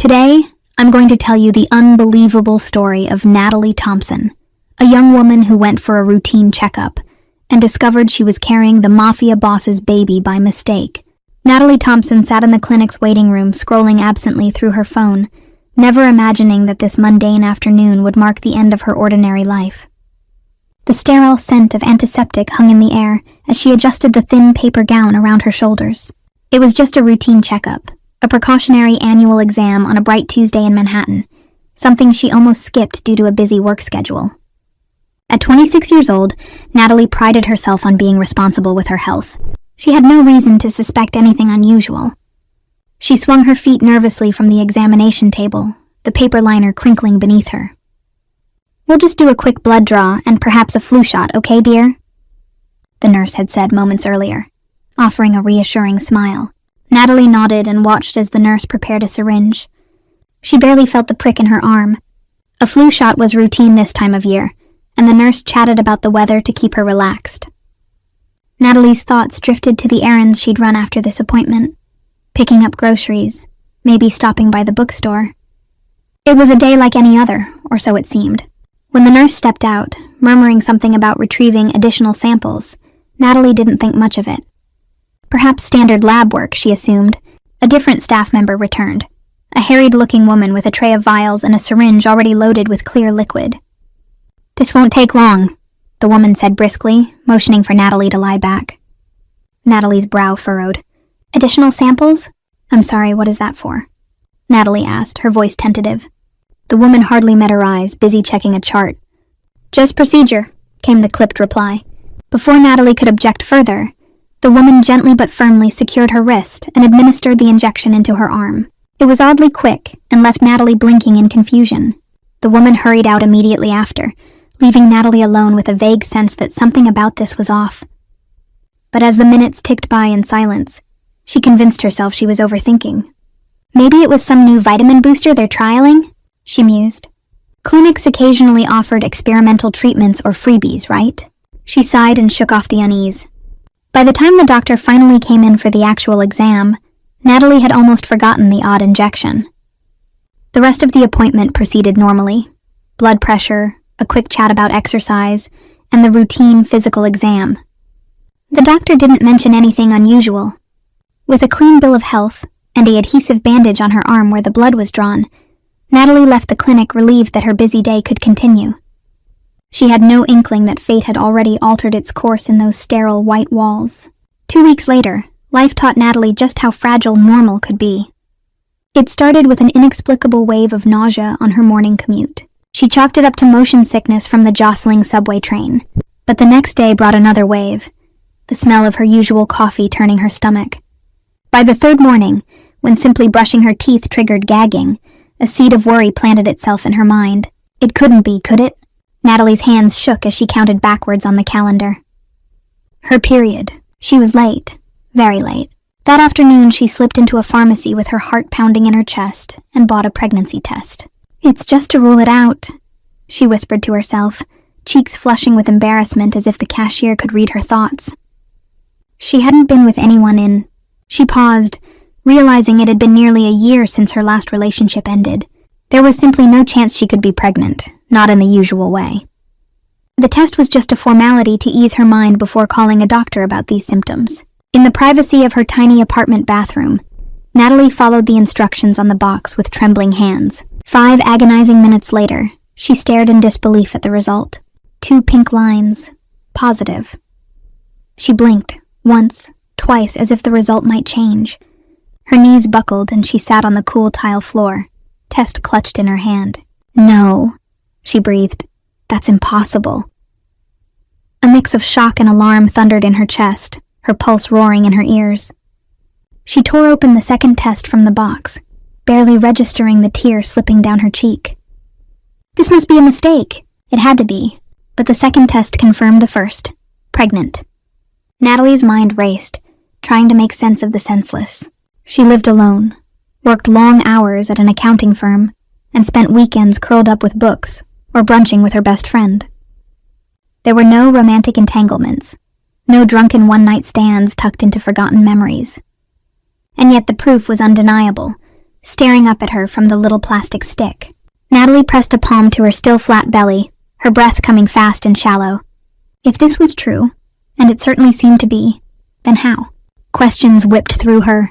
Today, I'm going to tell you the unbelievable story of Natalie Thompson, a young woman who went for a routine checkup and discovered she was carrying the Mafia boss's baby by mistake. Natalie Thompson sat in the clinic's waiting room scrolling absently through her phone, never imagining that this mundane afternoon would mark the end of her ordinary life. The sterile scent of antiseptic hung in the air as she adjusted the thin paper gown around her shoulders. It was just a routine checkup, a precautionary annual exam on a bright Tuesday in Manhattan, something she almost skipped due to a busy work schedule. At 26 years old, Natalie prided herself on being responsible with her health. She had no reason to suspect anything unusual. She swung her feet nervously from the examination table, the paper liner crinkling beneath her. "We'll just do a quick blood draw and perhaps a flu shot, okay, dear?" the nurse had said moments earlier, offering a reassuring smile. Natalie nodded and watched as the nurse prepared a syringe. She barely felt the prick in her arm. A flu shot was routine this time of year, and the nurse chatted about the weather to keep her relaxed. Natalie's thoughts drifted to the errands she'd run after this appointment, picking up groceries, maybe stopping by the bookstore. It was a day like any other, or so it seemed. When the nurse stepped out, murmuring something about retrieving additional samples, Natalie didn't think much of it. Perhaps standard lab work, she assumed. A different staff member returned, a harried-looking woman with a tray of vials and a syringe already loaded with clear liquid. "This won't take long," the woman said briskly, motioning for Natalie to lie back. Natalie's brow furrowed. "Additional samples? I'm sorry, what is that for?" Natalie asked, her voice tentative. The woman hardly met her eyes, busy checking a chart. "Just procedure," came the clipped reply. Before Natalie could object further, the woman gently but firmly secured her wrist and administered the injection into her arm. It was oddly quick and left Natalie blinking in confusion. The woman hurried out immediately after, leaving Natalie alone with a vague sense that something about this was off. But as the minutes ticked by in silence, she convinced herself she was overthinking. "Maybe it was some new vitamin booster they're trialing?" she mused. "Clinics occasionally offered experimental treatments or freebies, right?" She sighed and shook off the unease. By the time the doctor finally came in for the actual exam, Natalie had almost forgotten the odd injection. The rest of the appointment proceeded normally. Blood pressure, a quick chat about exercise, and the routine physical exam. The doctor didn't mention anything unusual. With a clean bill of health and an adhesive bandage on her arm where the blood was drawn, Natalie left the clinic relieved that her busy day could continue. She had no inkling that fate had already altered its course in those sterile white walls. 2 weeks later, life taught Natalie just how fragile normal could be. It started with an inexplicable wave of nausea on her morning commute. She chalked it up to motion sickness from the jostling subway train. But the next day brought another wave, the smell of her usual coffee turning her stomach. By the third morning, when simply brushing her teeth triggered gagging, a seed of worry planted itself in her mind. It couldn't be, could it? Natalie's hands shook as she counted backwards on the calendar. Her period. She was late. Very late. That afternoon, she slipped into a pharmacy with her heart pounding in her chest and bought a pregnancy test. "It's just to rule it out," she whispered to herself, cheeks flushing with embarrassment as if the cashier could read her thoughts. She hadn't been with anyone in... She paused, realizing it had been nearly a year since her last relationship ended. There was simply no chance she could be pregnant, not in the usual way. The test was just a formality to ease her mind before calling a doctor about these symptoms. In the privacy of her tiny apartment bathroom, Natalie followed the instructions on the box with trembling hands. 5 agonizing minutes later, she stared in disbelief at the result. 2 pink lines. Positive. She blinked, once, twice, as if the result might change. Her knees buckled and she sat on the cool tile floor, test clutched in her hand. "No," she breathed. "That's impossible." A mix of shock and alarm thundered in her chest, her pulse roaring in her ears. She tore open the second test from the box, barely registering the tear slipping down her cheek. This must be a mistake. It had to be, but the second test confirmed the first. Pregnant. Natalie's mind raced, trying to make sense of the senseless. She lived alone, worked long hours at an accounting firm, and spent weekends curled up with books or brunching with her best friend. There were no romantic entanglements, no drunken one-night stands tucked into forgotten memories. And yet the proof was undeniable. staring up at her from the little plastic stick. Natalie pressed a palm to her still flat belly, her breath coming fast and shallow. If this was true, and it certainly seemed to be, then how? Questions whipped through her.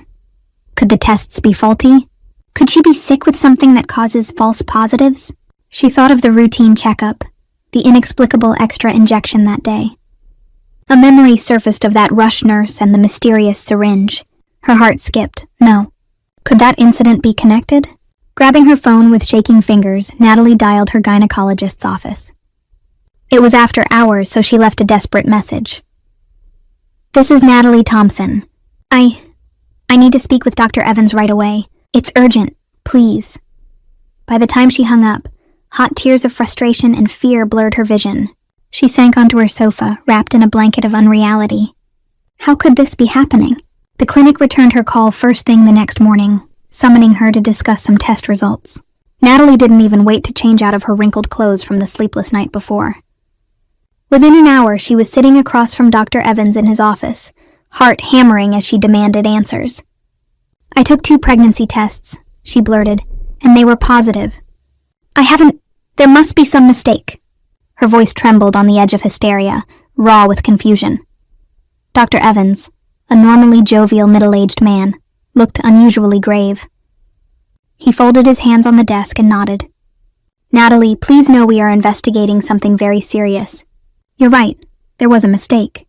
Could the tests be faulty? Could she be sick with something that causes false positives? She thought of the routine checkup, the inexplicable extra injection that day. A memory surfaced of that rush nurse and the mysterious syringe. Her heart skipped. No. Could that incident be connected? Grabbing her phone with shaking fingers, Natalie dialed her gynecologist's office. It was after hours, so she left a desperate message. This is Natalie Thompson. I need to speak with Dr. Evans right away. It's urgent, please. By the time she hung up, hot tears of frustration and fear blurred her vision. She sank onto her sofa, wrapped in a blanket of unreality. How could this be happening? The clinic returned her call first thing the next morning, summoning her to discuss some test results. Natalie didn't even wait to change out of her wrinkled clothes from the sleepless night before. Within an hour, she was sitting across from Dr. Evans in his office, heart hammering as she demanded answers. I took 2 pregnancy tests, she blurted, and they were positive. There must be some mistake. Her voice trembled on the edge of hysteria, raw with confusion. Dr. Evans, a normally jovial middle-aged man, looked unusually grave. He folded his hands on the desk and nodded. Natalie, please know we are investigating something very serious. You're right, there was a mistake.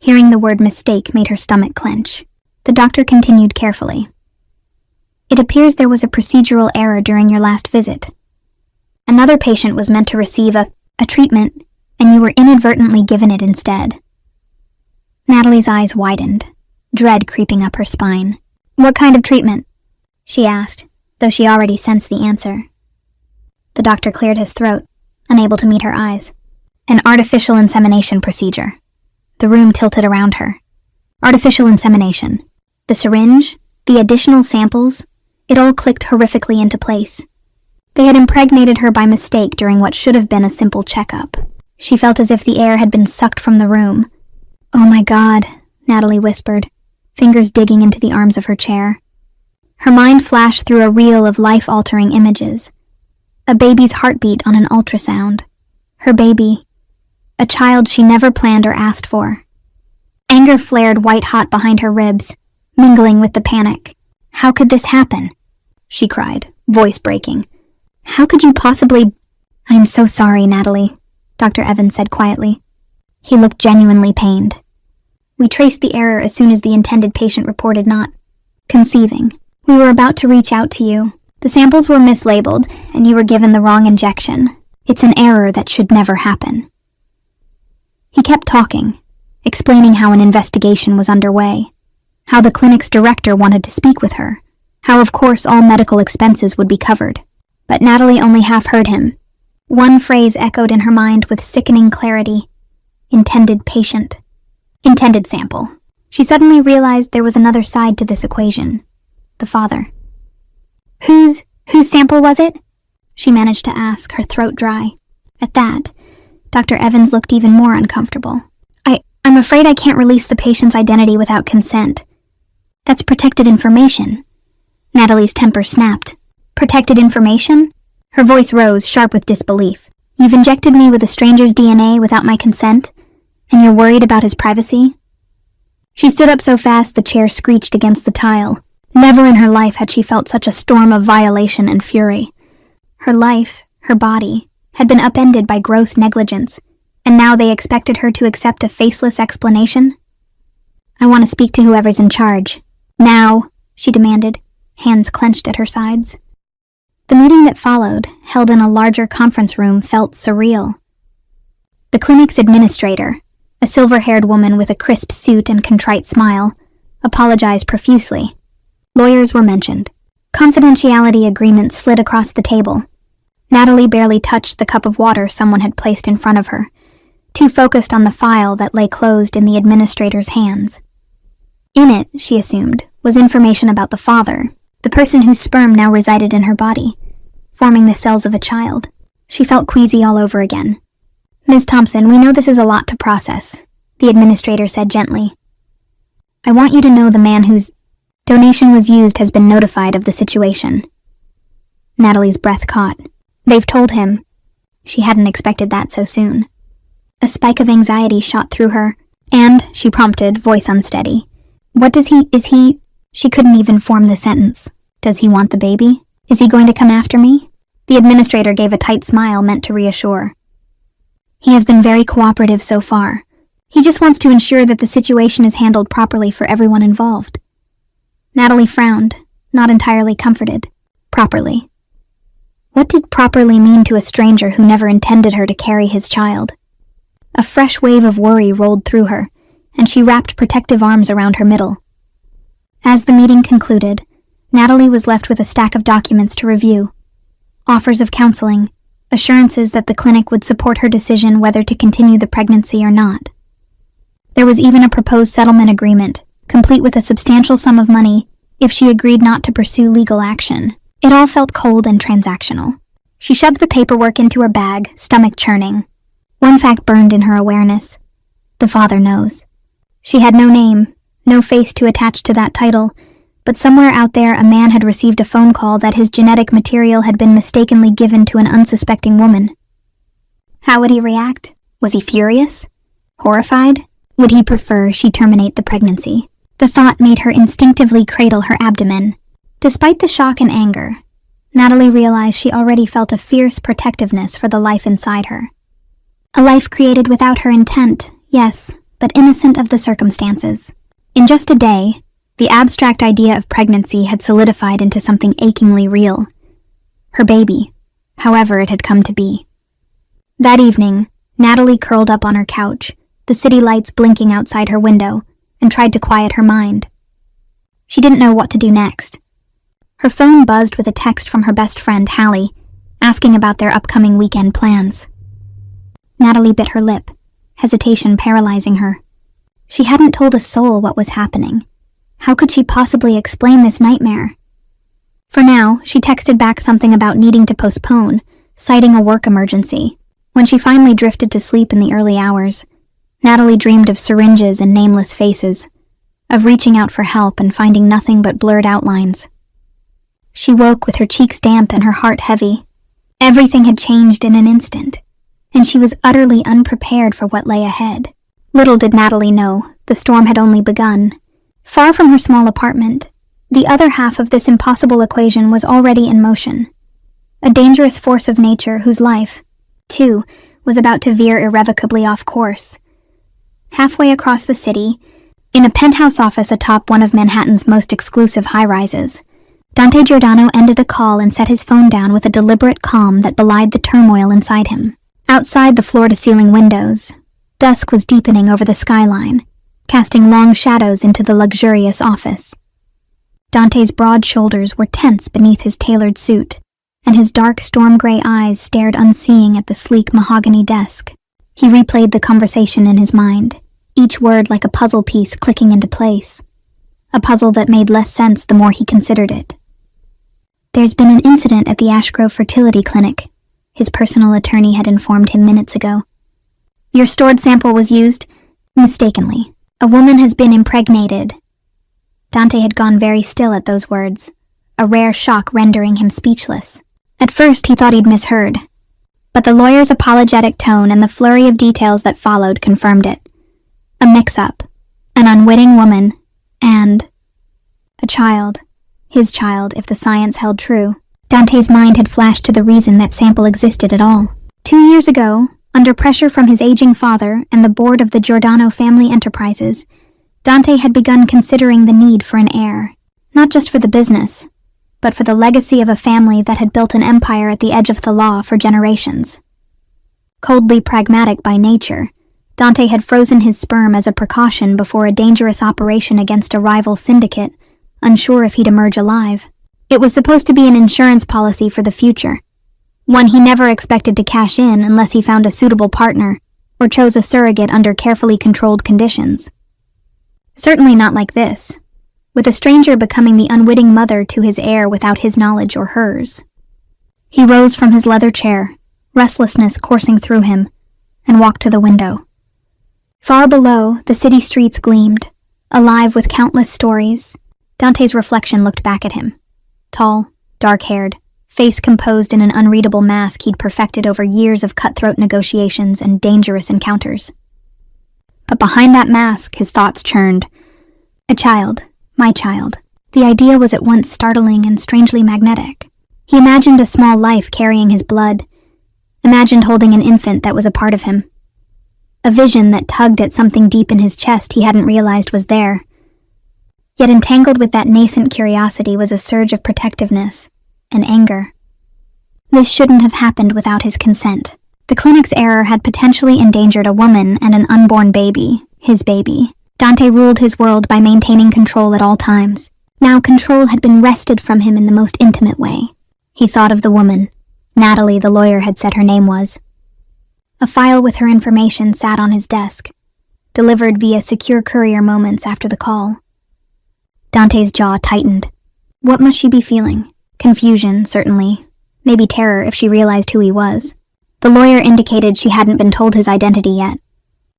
Hearing the word mistake made her stomach clench. The doctor continued carefully. It appears there was a procedural error during your last visit. Another patient was meant to receive a treatment, and you were inadvertently given it instead. Natalie's eyes widened, dread creeping up her spine. What kind of treatment? She asked, though she already sensed the answer. The doctor cleared his throat, unable to meet her eyes. An artificial insemination procedure. The room tilted around her. Artificial insemination. The syringe, the additional samples, it all clicked horrifically into place. They had impregnated her by mistake during what should have been a simple checkup. She felt as if the air had been sucked from the room. Oh my God, Natalie whispered, fingers digging into the arms of her chair. Her mind flashed through a reel of life-altering images. A baby's heartbeat on an ultrasound. Her baby. A child she never planned or asked for. Anger flared white-hot behind her ribs, mingling with the panic. How could this happen? She cried, voice breaking. How could you possibly... I am so sorry, Natalie, Dr. Evans said quietly. He looked genuinely pained. We traced the error as soon as the intended patient reported not conceiving. We were about to reach out to you. The samples were mislabeled, and you were given the wrong injection. It's an error that should never happen. He kept talking, explaining how an investigation was underway, how the clinic's director wanted to speak with her, how of course all medical expenses would be covered. But Natalie only half heard him. One phrase echoed in her mind with sickening clarity. Intended patient. Intended sample. She suddenly realized there was another side to this equation. The father. Whose sample was it? She managed to ask, her throat dry. At that, Dr. Evans looked even more uncomfortable. I'm afraid I can't release the patient's identity without consent. That's protected information. Natalie's temper snapped. Protected information? Her voice rose, sharp with disbelief. You've injected me with a stranger's DNA without my consent, and you're worried about his privacy? She stood up so fast the chair screeched against the tile. Never in her life had she felt such a storm of violation and fury. Her life, her body, had been upended by gross negligence, and now they expected her to accept a faceless explanation? I want to speak to whoever's in charge. Now, she demanded, hands clenched at her sides. The meeting that followed, held in a larger conference room, felt surreal. The clinic's administrator, a silver-haired woman with a crisp suit and contrite smile, apologized profusely. Lawyers were mentioned. Confidentiality agreements slid across the table. Natalie barely touched the cup of water someone had placed in front of her, too focused on the file that lay closed in the administrator's hands. In it, she assumed, was information about the father, the person whose sperm now resided in her body, forming the cells of a child. She felt queasy all over again. Ms. Thompson, we know this is a lot to process, the administrator said gently. I want you to know the man who's... Donation was used has been notified of the situation. Natalie's breath caught. They've told him. She hadn't expected that so soon. A spike of anxiety shot through her, and, she prompted, voice unsteady. She couldn't even form the sentence. Does he want the baby? Is he going to come after me? The administrator gave a tight smile meant to reassure. He has been very cooperative so far. He just wants to ensure that the situation is handled properly for everyone involved. Natalie frowned, not entirely comforted. Properly. What did properly mean to a stranger who never intended her to carry his child? A fresh wave of worry rolled through her, and she wrapped protective arms around her middle. As the meeting concluded, Natalie was left with a stack of documents to review. Offers of counseling, assurances that the clinic would support her decision whether to continue the pregnancy or not. There was even a proposed settlement agreement, complete with a substantial sum of money if she agreed not to pursue legal action. It all felt cold and transactional. She shoved the paperwork into her bag, stomach churning. One fact burned in her awareness. The father knows. She had no name, no face to attach to that title, but somewhere out there a man had received a phone call that his genetic material had been mistakenly given to an unsuspecting woman. How would he react? Was he furious? Horrified? Would he prefer she terminate the pregnancy? The thought made her instinctively cradle her abdomen. Despite the shock and anger, Natalie realized she already felt a fierce protectiveness for the life inside her. A life created without her intent, yes, but innocent of the circumstances. In just a day, the abstract idea of pregnancy had solidified into something achingly real. Her baby, however it had come to be. That evening, Natalie curled up on her couch, the city lights blinking outside her window, and tried to quiet her mind. She didn't know what to do next. Her phone buzzed with a text from her best friend, Hallie, asking about their upcoming weekend plans. Natalie bit her lip, hesitation paralyzing her. She hadn't told a soul what was happening. How could she possibly explain this nightmare? For now, she texted back something about needing to postpone, citing a work emergency. When she finally drifted to sleep in the early hours, Natalie dreamed of syringes and nameless faces, of reaching out for help and finding nothing but blurred outlines. She woke with her cheeks damp and her heart heavy. Everything had changed in an instant, and she was utterly unprepared for what lay ahead. Little did Natalie know, the storm had only begun. Far from her small apartment, the other half of this impossible equation was already in motion. A dangerous force of nature whose life, too, was about to veer irrevocably off course. Halfway across the city, in a penthouse office atop one of Manhattan's most exclusive high-rises, Dante Giordano ended a call and set his phone down with a deliberate calm that belied the turmoil inside him. Outside the floor-to-ceiling windows, dusk was deepening over the skyline, casting long shadows into the luxurious office. Dante's broad shoulders were tense beneath his tailored suit, and his dark storm-gray eyes stared unseeing at the sleek mahogany desk. He replayed the conversation in his mind, each word like a puzzle piece clicking into place. A puzzle that made less sense the more he considered it. There's been an incident at the Ashgrove Fertility Clinic, his personal attorney had informed him minutes ago. Your stored sample was used mistakenly. A woman has been impregnated. Dante had gone very still at those words, a rare shock rendering him speechless. At first he thought he'd misheard, but the lawyer's apologetic tone and the flurry of details that followed confirmed it. A mix-up, an unwitting woman, and a child. His child, if the science held true. Dante's mind had flashed to the reason that sample existed at all. 2 years ago, under pressure from his aging father and the board of the Giordano family enterprises, Dante had begun considering the need for an heir, not just for the business, but for the legacy of a family that had built an empire at the edge of the law for generations. Coldly pragmatic by nature, Dante had frozen his sperm as a precaution before a dangerous operation against a rival syndicate, unsure if he'd emerge alive. It was supposed to be an insurance policy for the future, one he never expected to cash in unless he found a suitable partner or chose a surrogate under carefully controlled conditions. Certainly not like this, with a stranger becoming the unwitting mother to his heir without his knowledge or hers. He rose from his leather chair, restlessness coursing through him, and walked to the window. Far below, the city streets gleamed, alive with countless stories, Dante's reflection looked back at him. Tall, dark-haired, face composed in an unreadable mask he'd perfected over years of cutthroat negotiations and dangerous encounters. But behind that mask, his thoughts churned. A child, my child. The idea was at once startling and strangely magnetic. He imagined a small life carrying his blood, imagined holding an infant that was a part of him. A vision that tugged at something deep in his chest he hadn't realized was there. Yet entangled with that nascent curiosity was a surge of protectiveness and anger. This shouldn't have happened without his consent. The clinic's error had potentially endangered a woman and an unborn baby, his baby. Dante ruled his world by maintaining control at all times. Now control had been wrested from him in the most intimate way. He thought of the woman. Natalie, the lawyer, had said her name was. A file with her information sat on his desk, delivered via secure courier moments after the call. Dante's jaw tightened. What must she be feeling? Confusion, certainly. Maybe terror if she realized who he was. The lawyer indicated she hadn't been told his identity yet.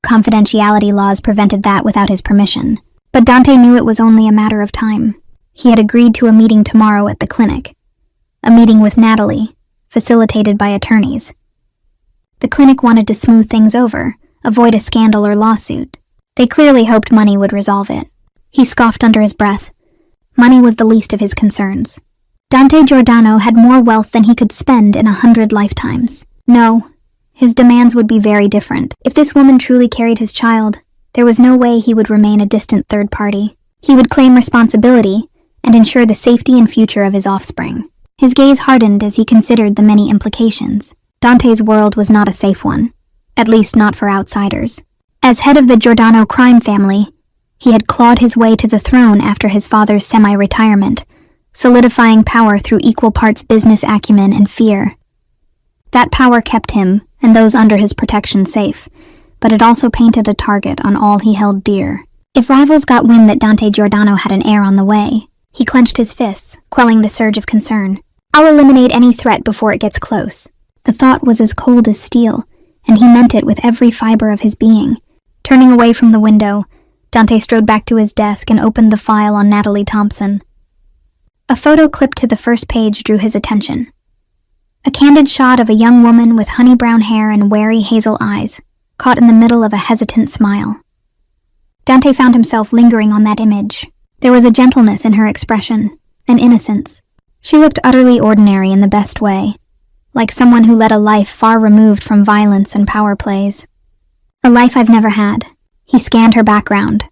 Confidentiality laws prevented that without his permission. But Dante knew it was only a matter of time. He had agreed to a meeting tomorrow at the clinic. A meeting with Natalie, facilitated by attorneys. The clinic wanted to smooth things over, avoid a scandal or lawsuit. They clearly hoped money would resolve it. He scoffed under his breath. Money was the least of his concerns. Dante Giordano had more wealth than he could spend in 100 lifetimes. No, his demands would be very different. If this woman truly carried his child, there was no way he would remain a distant third party. He would claim responsibility and ensure the safety and future of his offspring. His gaze hardened as he considered the many implications. Dante's world was not a safe one, at least not for outsiders. As head of the Giordano crime family, he had clawed his way to the throne after his father's semi-retirement, solidifying power through equal parts business acumen and fear. That power kept him and those under his protection safe, but it also painted a target on all he held dear. If rivals got wind that Dante Giordano had an heir on the way, he clenched his fists, quelling the surge of concern. I'll eliminate any threat before it gets close. The thought was as cold as steel, and he meant it with every fiber of his being. Turning away from the window, Dante strode back to his desk and opened the file on Natalie Thompson. A photo clipped to the first page drew his attention. A candid shot of a young woman with honey brown hair and wary hazel eyes, caught in the middle of a hesitant smile. Dante found himself lingering on that image. There was a gentleness in her expression, an innocence. She looked utterly ordinary in the best way, like someone who led a life far removed from violence and power plays. A life I've never had. He scanned her background.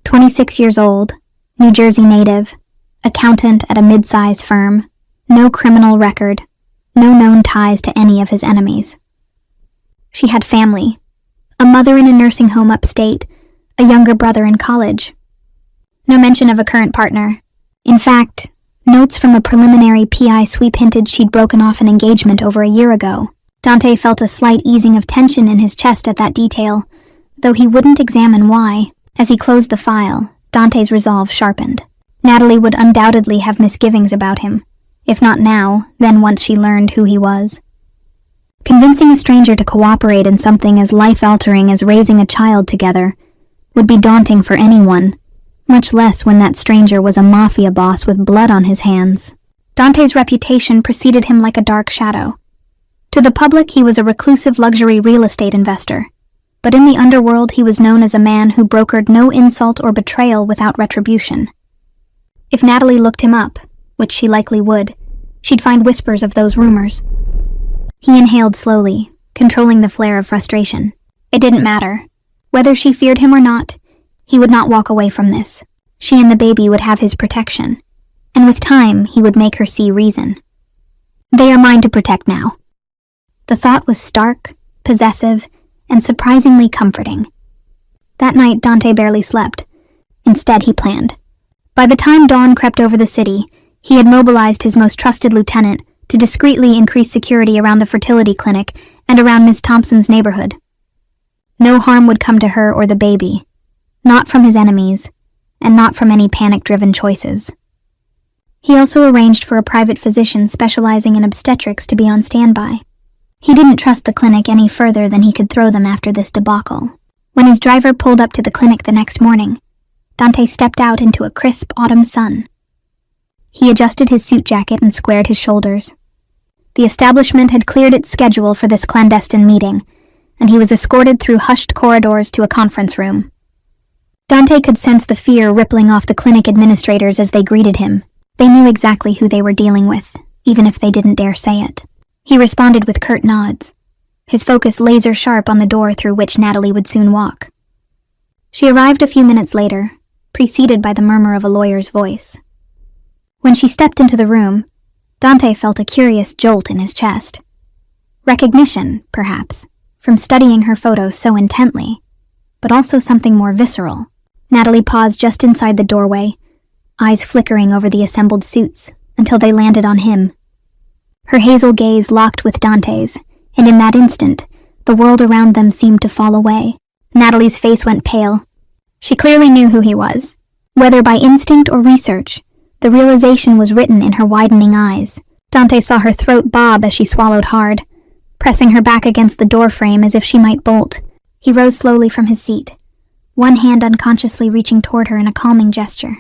26 years old, New Jersey native, accountant at a mid-size firm, no criminal record, no known ties to any of his enemies. She had family, a mother in a nursing home upstate, a younger brother in college. No mention of a current partner. In fact, notes from a preliminary PI sweep hinted she'd broken off an engagement over a year ago. Dante felt a slight easing of tension in his chest at that detail, though he wouldn't examine why. As he closed the file, Dante's resolve sharpened. Natalie would undoubtedly have misgivings about him. If not now, then once she learned who he was. Convincing a stranger to cooperate in something as life-altering as raising a child together would be daunting for anyone, much less when that stranger was a mafia boss with blood on his hands. Dante's reputation preceded him like a dark shadow. To the public, he was a reclusive luxury real estate investor, but in the underworld he was known as a man who brokered no insult or betrayal without retribution. If Natalie looked him up, which she likely would, she'd find whispers of those rumors. He inhaled slowly, controlling the flare of frustration. It didn't matter. Whether she feared him or not, he would not walk away from this. She and the baby would have his protection, and with time he would make her see reason. They are mine to protect now. The thought was stark, possessive, and surprisingly comforting. That night Dante barely slept. Instead he planned. By the time dawn crept over the city, he had mobilized his most trusted lieutenant to discreetly increase security around the fertility clinic and around Miss Thompson's neighborhood. No harm would come to her or the baby, not from his enemies, and not from any panic-driven choices. He also arranged for a private physician specializing in obstetrics to be on standby. He didn't trust the clinic any further than he could throw them after this debacle. When his driver pulled up to the clinic the next morning, Dante stepped out into a crisp autumn sun. He adjusted his suit jacket and squared his shoulders. The establishment had cleared its schedule for this clandestine meeting, and he was escorted through hushed corridors to a conference room. Dante could sense the fear rippling off the clinic administrators as they greeted him. They knew exactly who they were dealing with, even if they didn't dare say it. He responded with curt nods, his focus laser-sharp on the door through which Natalie would soon walk. She arrived a few minutes later, preceded by the murmur of a lawyer's voice. When she stepped into the room, Dante felt a curious jolt in his chest. Recognition, perhaps, from studying her photos so intently, but also something more visceral. Natalie paused just inside the doorway, eyes flickering over the assembled suits until they landed on him. Her hazel gaze locked with Dante's, and in that instant, the world around them seemed to fall away. Natalie's face went pale. She clearly knew who he was. Whether by instinct or research, the realization was written in her widening eyes. Dante saw her throat bob as she swallowed hard, pressing her back against the doorframe as if she might bolt. He rose slowly from his seat, one hand unconsciously reaching toward her in a calming gesture.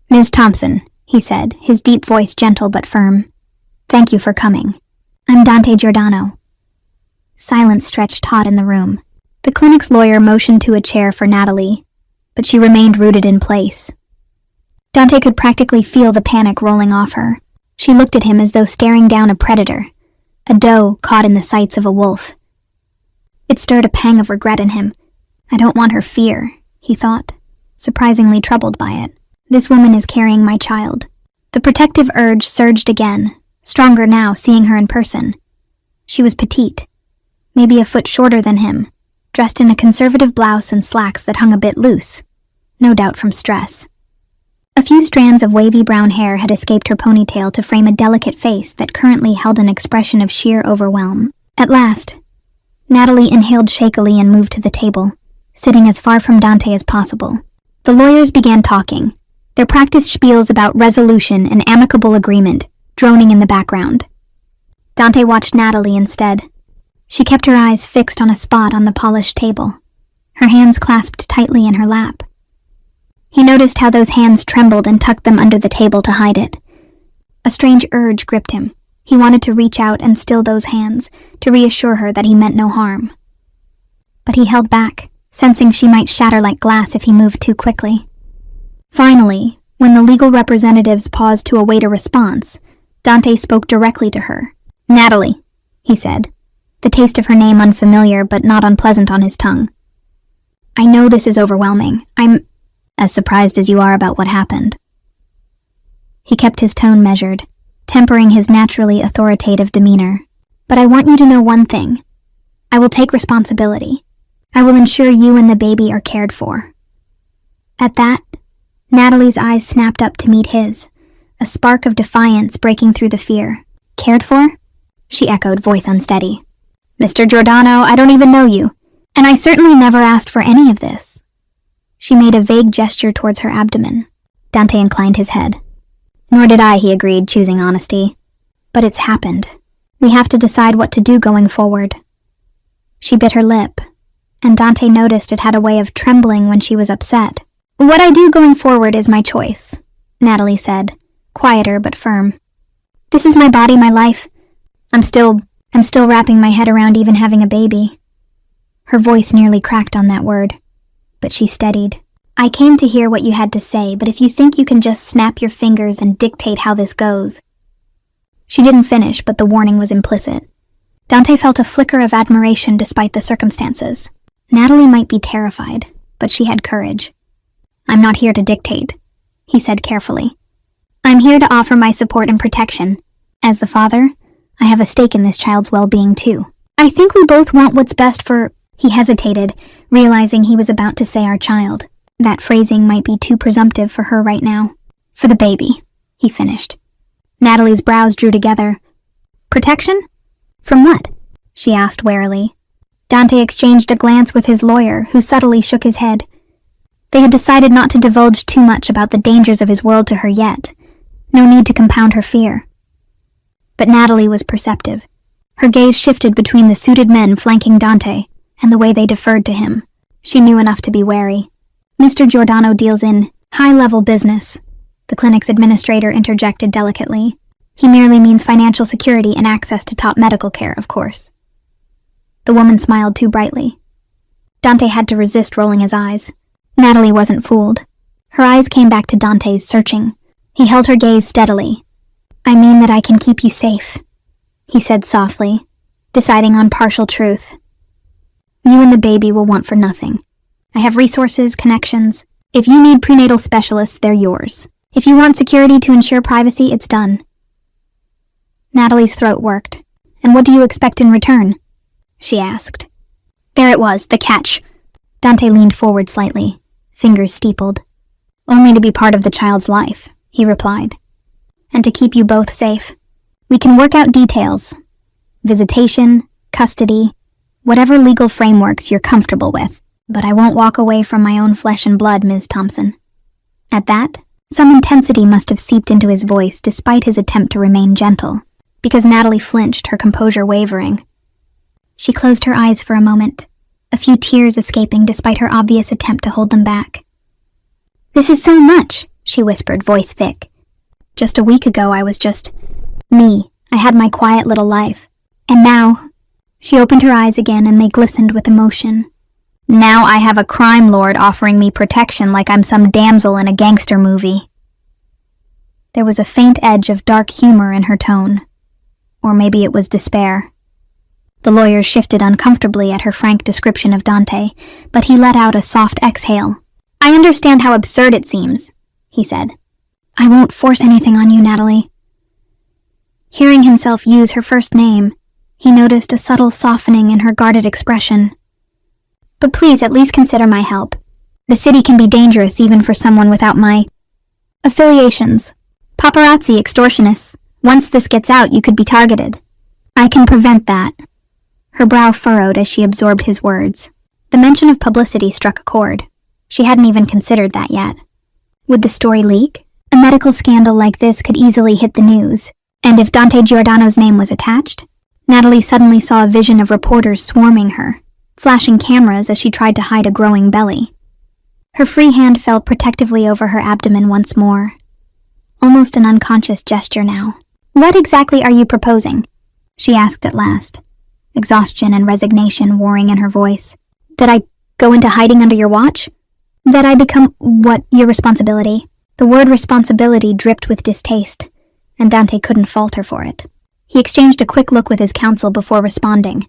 "Ms. Thompson," he said, his deep voice gentle but firm. "Thank you for coming. I'm Dante Giordano." Silence stretched taut in the room. The clinic's lawyer motioned to a chair for Natalie, but she remained rooted in place. Dante could practically feel the panic rolling off her. She looked at him as though staring down a predator, a doe caught in the sights of a wolf. It stirred a pang of regret in him. "I don't want her fear," he thought, surprisingly troubled by it. "This woman is carrying my child." The protective urge surged again, stronger now seeing her in person. She was petite, maybe a foot shorter than him, dressed in a conservative blouse and slacks that hung a bit loose, no doubt from stress. A few strands of wavy brown hair had escaped her ponytail to frame a delicate face that currently held an expression of sheer overwhelm. At last, Natalie inhaled shakily and moved to the table, sitting as far from Dante as possible. The lawyers began talking, their practiced spiels about resolution and amicable agreement droning in the background. Dante watched Natalie instead. She kept her eyes fixed on a spot on the polished table, her hands clasped tightly in her lap. He noticed how those hands trembled and tucked them under the table to hide it. A strange urge gripped him. He wanted to reach out and still those hands, to reassure her that he meant no harm. But he held back, sensing she might shatter like glass if he moved too quickly. Finally, when the legal representatives paused to await a response, Dante spoke directly to her. "Natalie," he said, the taste of her name unfamiliar but not unpleasant on his tongue. "I know this is overwhelming. I'm as surprised as you are about what happened." He kept his tone measured, tempering his naturally authoritative demeanor. "But I want you to know one thing. I will take responsibility. I will ensure you and the baby are cared for." At that, Natalie's eyes snapped up to meet his, a spark of defiance breaking through the fear. "Cared for?" she echoed, voice unsteady. "Mr. Giordano, I don't even know you, and I certainly never asked for any of this." She made a vague gesture towards her abdomen. Dante inclined his head. "Nor did I," he agreed, choosing honesty. "But it's happened. We have to decide what to do going forward." She bit her lip, and Dante noticed it had a way of trembling when she was upset. "What I do going forward is my choice," Natalie said, quieter but firm. "This is my body, my life. I'm still wrapping my head around even having a baby." Her voice nearly cracked on that word, but she steadied. "I came to hear what you had to say, but if you think you can just snap your fingers and dictate how this goes." She didn't finish, but the warning was implicit. Dante felt a flicker of admiration despite the circumstances. Natalie might be terrified, but she had courage. "I'm not here to dictate," he said carefully. "I'm here to offer my support and protection. As the father, I have a stake in this child's well-being too. I think we both want what's best for—" He hesitated, realizing he was about to say our child. That phrasing might be too presumptive for her right now. "For the baby," he finished. Natalie's brows drew together. "Protection? From what?" she asked warily. Dante exchanged a glance with his lawyer, who subtly shook his head. They had decided not to divulge too much about the dangers of his world to her yet. No need to compound her fear. But Natalie was perceptive. Her gaze shifted between the suited men flanking Dante and the way they deferred to him. She knew enough to be wary. Mr. Giordano deals in high-level business, the clinic's administrator interjected delicately. He merely means financial security and access to top medical care, of course. The woman smiled too brightly. Dante had to resist rolling his eyes. Natalie wasn't fooled. Her eyes came back to Dante's, searching. He held her gaze steadily. "I mean that I can keep you safe," he said softly, deciding on partial truth. "You and the baby will want for nothing. I have resources, connections. If you need prenatal specialists, they're yours. If you want security to ensure privacy, it's done." Natalie's throat worked. "And what do you expect in return?" she asked. There it was, the catch. Dante leaned forward slightly, fingers steepled. "Only to be part of the child's life," he replied. "And to keep you both safe. We can work out details. Visitation, custody, whatever legal frameworks you're comfortable with. But I won't walk away from my own flesh and blood, Ms. Thompson." At that, some intensity must have seeped into his voice despite his attempt to remain gentle, because Natalie flinched, her composure wavering. She closed her eyes for a moment, a few tears escaping despite her obvious attempt to hold them back. "This is so much," she whispered, voice thick. "Just a week ago I was just me. I had my quiet little life. And now..." She opened her eyes again and they glistened with emotion. "Now I have a crime lord offering me protection like I'm some damsel in a gangster movie." There was a faint edge of dark humor in her tone. Or maybe it was despair. The lawyer shifted uncomfortably at her frank description of Dante, but he let out a soft exhale. "I understand how absurd it seems," he said. "I won't force anything on you, Natalie." Hearing himself use her first name, he noticed a subtle softening in her guarded expression. "But please at least consider my help. The city can be dangerous even for someone without my affiliations. Paparazzi, extortionists. Once this gets out, you could be targeted. I can prevent that." Her brow furrowed as she absorbed his words. The mention of publicity struck a chord. She hadn't even considered that yet. Would the story leak? A medical scandal like this could easily hit the news, and if Dante Giordano's name was attached, Natalie suddenly saw a vision of reporters swarming her, flashing cameras as she tried to hide a growing belly. Her free hand fell protectively over her abdomen once more. Almost an unconscious gesture now. "What exactly are you proposing?" she asked at last, exhaustion and resignation warring in her voice. "That I go into hiding under your watch? That I become, what, your responsibility?" The word responsibility dripped with distaste, and Dante couldn't fault her for it. He exchanged a quick look with his counsel before responding.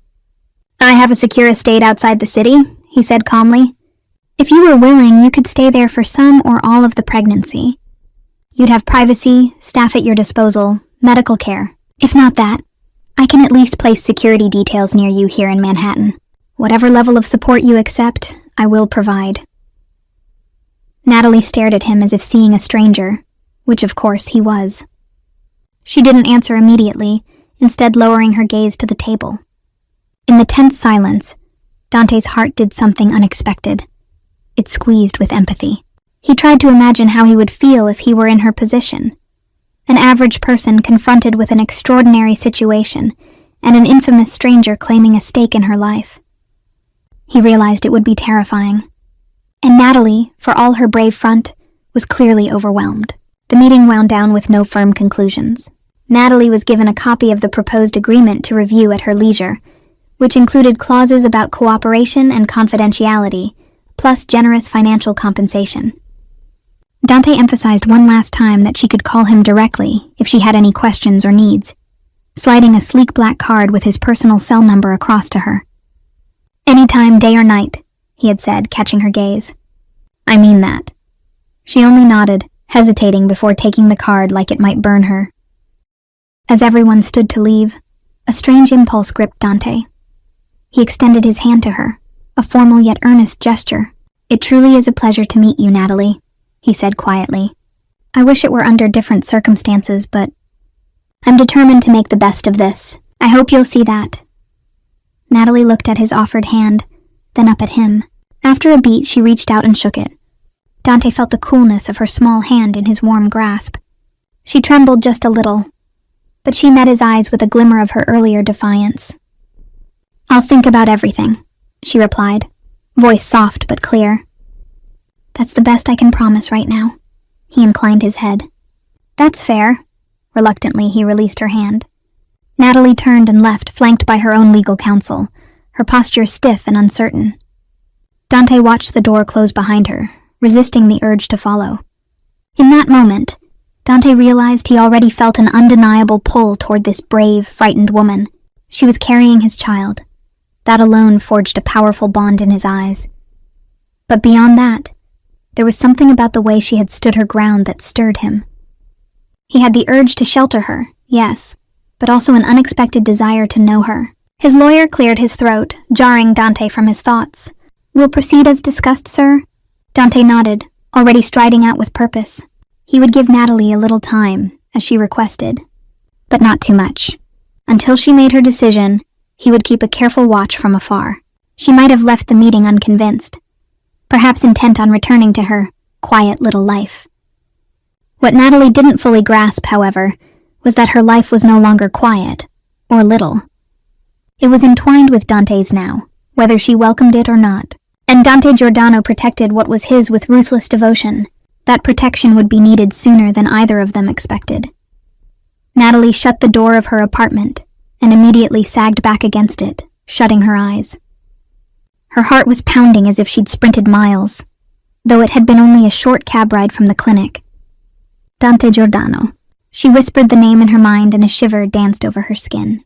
"I have a secure estate outside the city," he said calmly. "If you were willing, you could stay there for some or all of the pregnancy. You'd have privacy, staff at your disposal, medical care. If not that, I can at least place security details near you here in Manhattan. Whatever level of support you accept, I will provide." Natalie stared at him as if seeing a stranger, which of course he was. She didn't answer immediately, instead lowering her gaze to the table. In the tense silence, Dante's heart did something unexpected. It squeezed with empathy. He tried to imagine how he would feel if he were in her position. An average person confronted with an extraordinary situation and an infamous stranger claiming a stake in her life. He realized it would be terrifying. And Natalie, for all her brave front, was clearly overwhelmed. The meeting wound down with no firm conclusions. Natalie was given a copy of the proposed agreement to review at her leisure, which included clauses about cooperation and confidentiality, plus generous financial compensation. Dante emphasized one last time that she could call him directly if she had any questions or needs, sliding a sleek black card with his personal cell number across to her. "Anytime, day or night," he had said, catching her gaze. "I mean that." She only nodded, hesitating before taking the card like it might burn her. As everyone stood to leave, a strange impulse gripped Dante. He extended his hand to her, a formal yet earnest gesture. "It truly is a pleasure to meet you, Natalie," he said quietly. "I wish it were under different circumstances, but I'm determined to make the best of this. I hope you'll see that." Natalie looked at his offered hand, then up at him. After a beat, she reached out and shook it. Dante felt the coolness of her small hand in his warm grasp. She trembled just a little, but she met his eyes with a glimmer of her earlier defiance. "I'll think about everything," she replied, voice soft but clear. That's the best I can promise right now. He inclined his head. That's fair. Reluctantly, he released her hand. Natalie turned and left, flanked by her own legal counsel, her posture stiff and uncertain. Dante watched the door close behind her, resisting the urge to follow. In that moment, Dante realized he already felt an undeniable pull toward this brave, frightened woman. She was carrying his child. That alone forged a powerful bond in his eyes. But beyond that, there was something about the way she had stood her ground that stirred him. He had the urge to shelter her, yes, but also an unexpected desire to know her. His lawyer cleared his throat, jarring Dante from his thoughts. "We'll proceed as discussed, sir?" Dante nodded, already striding out with purpose. He would give Natalie a little time, as she requested, but not too much. Until she made her decision, he would keep a careful watch from afar. She might have left the meeting unconvinced, perhaps intent on returning to her quiet little life. What Natalie didn't fully grasp, however, was that her life was no longer quiet, or little. It was entwined with Dante's now, whether she welcomed it or not, and Dante Giordano protected what was his with ruthless devotion. That protection would be needed sooner than either of them expected. Natalie shut the door of her apartment and immediately sagged back against it, shutting her eyes. Her heart was pounding as if she'd sprinted miles, though it had been only a short cab ride from the clinic. Dante Giordano. She whispered the name in her mind and a shiver danced over her skin.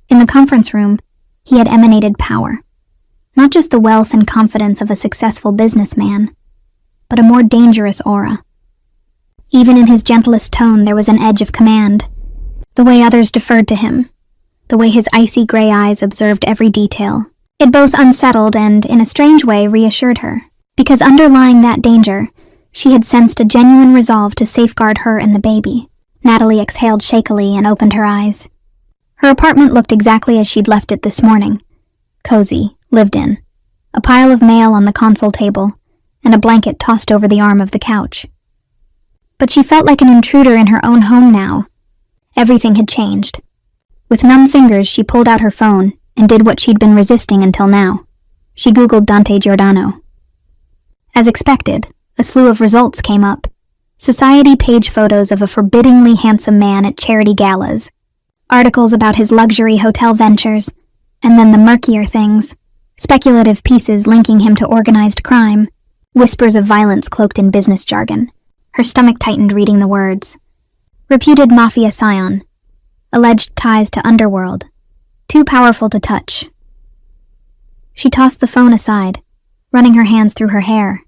In the conference room, he had emanated power. Not just the wealth and confidence of a successful businessman, but a more dangerous aura. Even in his gentlest tone there was an edge of command. The way others deferred to him, the way his icy gray eyes observed every detail. It both unsettled and, in a strange way, reassured her, because underlying that danger, she had sensed a genuine resolve to safeguard her and the baby. Natalie exhaled shakily and opened her eyes. Her apartment looked exactly as she'd left it this morning. Cozy, lived in. A pile of mail on the console table, and a blanket tossed over the arm of the couch. But she felt like an intruder in her own home now. Everything had changed. With numb fingers, she pulled out her phone and did what she'd been resisting until now. She Googled Dante Giordano. As expected, a slew of results came up. Society page photos of a forbiddingly handsome man at charity galas, articles about his luxury hotel ventures, and then the murkier things, speculative pieces linking him to organized crime, whispers of violence cloaked in business jargon. Her stomach tightened reading the words. Reputed Mafia scion. Alleged ties to Underworld. Too powerful to touch. She tossed the phone aside, running her hands through her hair.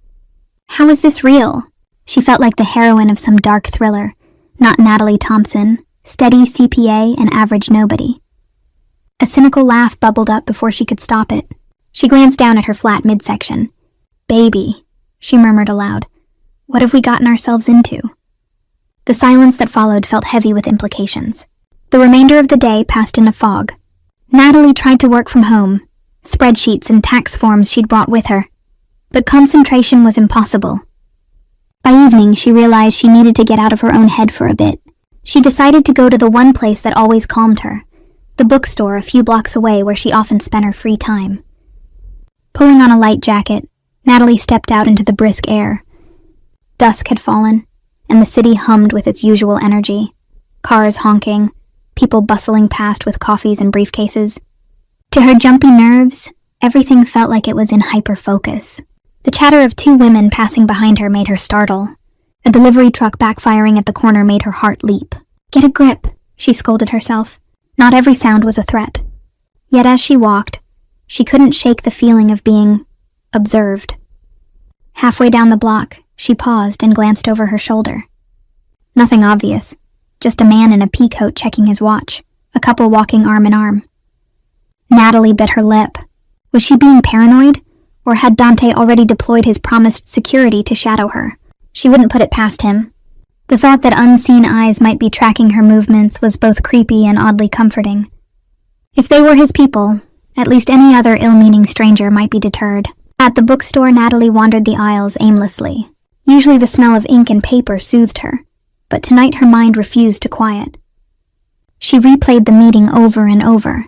How is this real? She felt like the heroine of some dark thriller, not Natalie Thompson, steady CPA and average nobody. A cynical laugh bubbled up before she could stop it. She glanced down at her flat midsection. Baby, she murmured aloud. What have we gotten ourselves into? The silence that followed felt heavy with implications. The remainder of the day passed in a fog. Natalie tried to work from home, spreadsheets and tax forms she'd brought with her, but concentration was impossible. By evening, she realized she needed to get out of her own head for a bit. She decided to go to the one place that always calmed her, the bookstore a few blocks away where she often spent her free time. Pulling on a light jacket, Natalie stepped out into the brisk air. Dusk had fallen, and the city hummed with its usual energy. Cars honking, people bustling past with coffees and briefcases. To her jumpy nerves, everything felt like it was in hyper-focus. The chatter of two women passing behind her made her startle. A delivery truck backfiring at the corner made her heart leap. Get a grip, she scolded herself. Not every sound was a threat. Yet as she walked, she couldn't shake the feeling of being observed. Halfway down the block, she paused and glanced over her shoulder. Nothing obvious, just a man in a pea coat checking his watch, a couple walking arm in arm. Natalie bit her lip. Was she being paranoid, or had Dante already deployed his promised security to shadow her? She wouldn't put it past him. The thought that unseen eyes might be tracking her movements was both creepy and oddly comforting. If they were his people, at least any other ill-meaning stranger might be deterred. At the bookstore, Natalie wandered the aisles aimlessly. Usually the smell of ink and paper soothed her, but tonight her mind refused to quiet. She replayed the meeting over and over.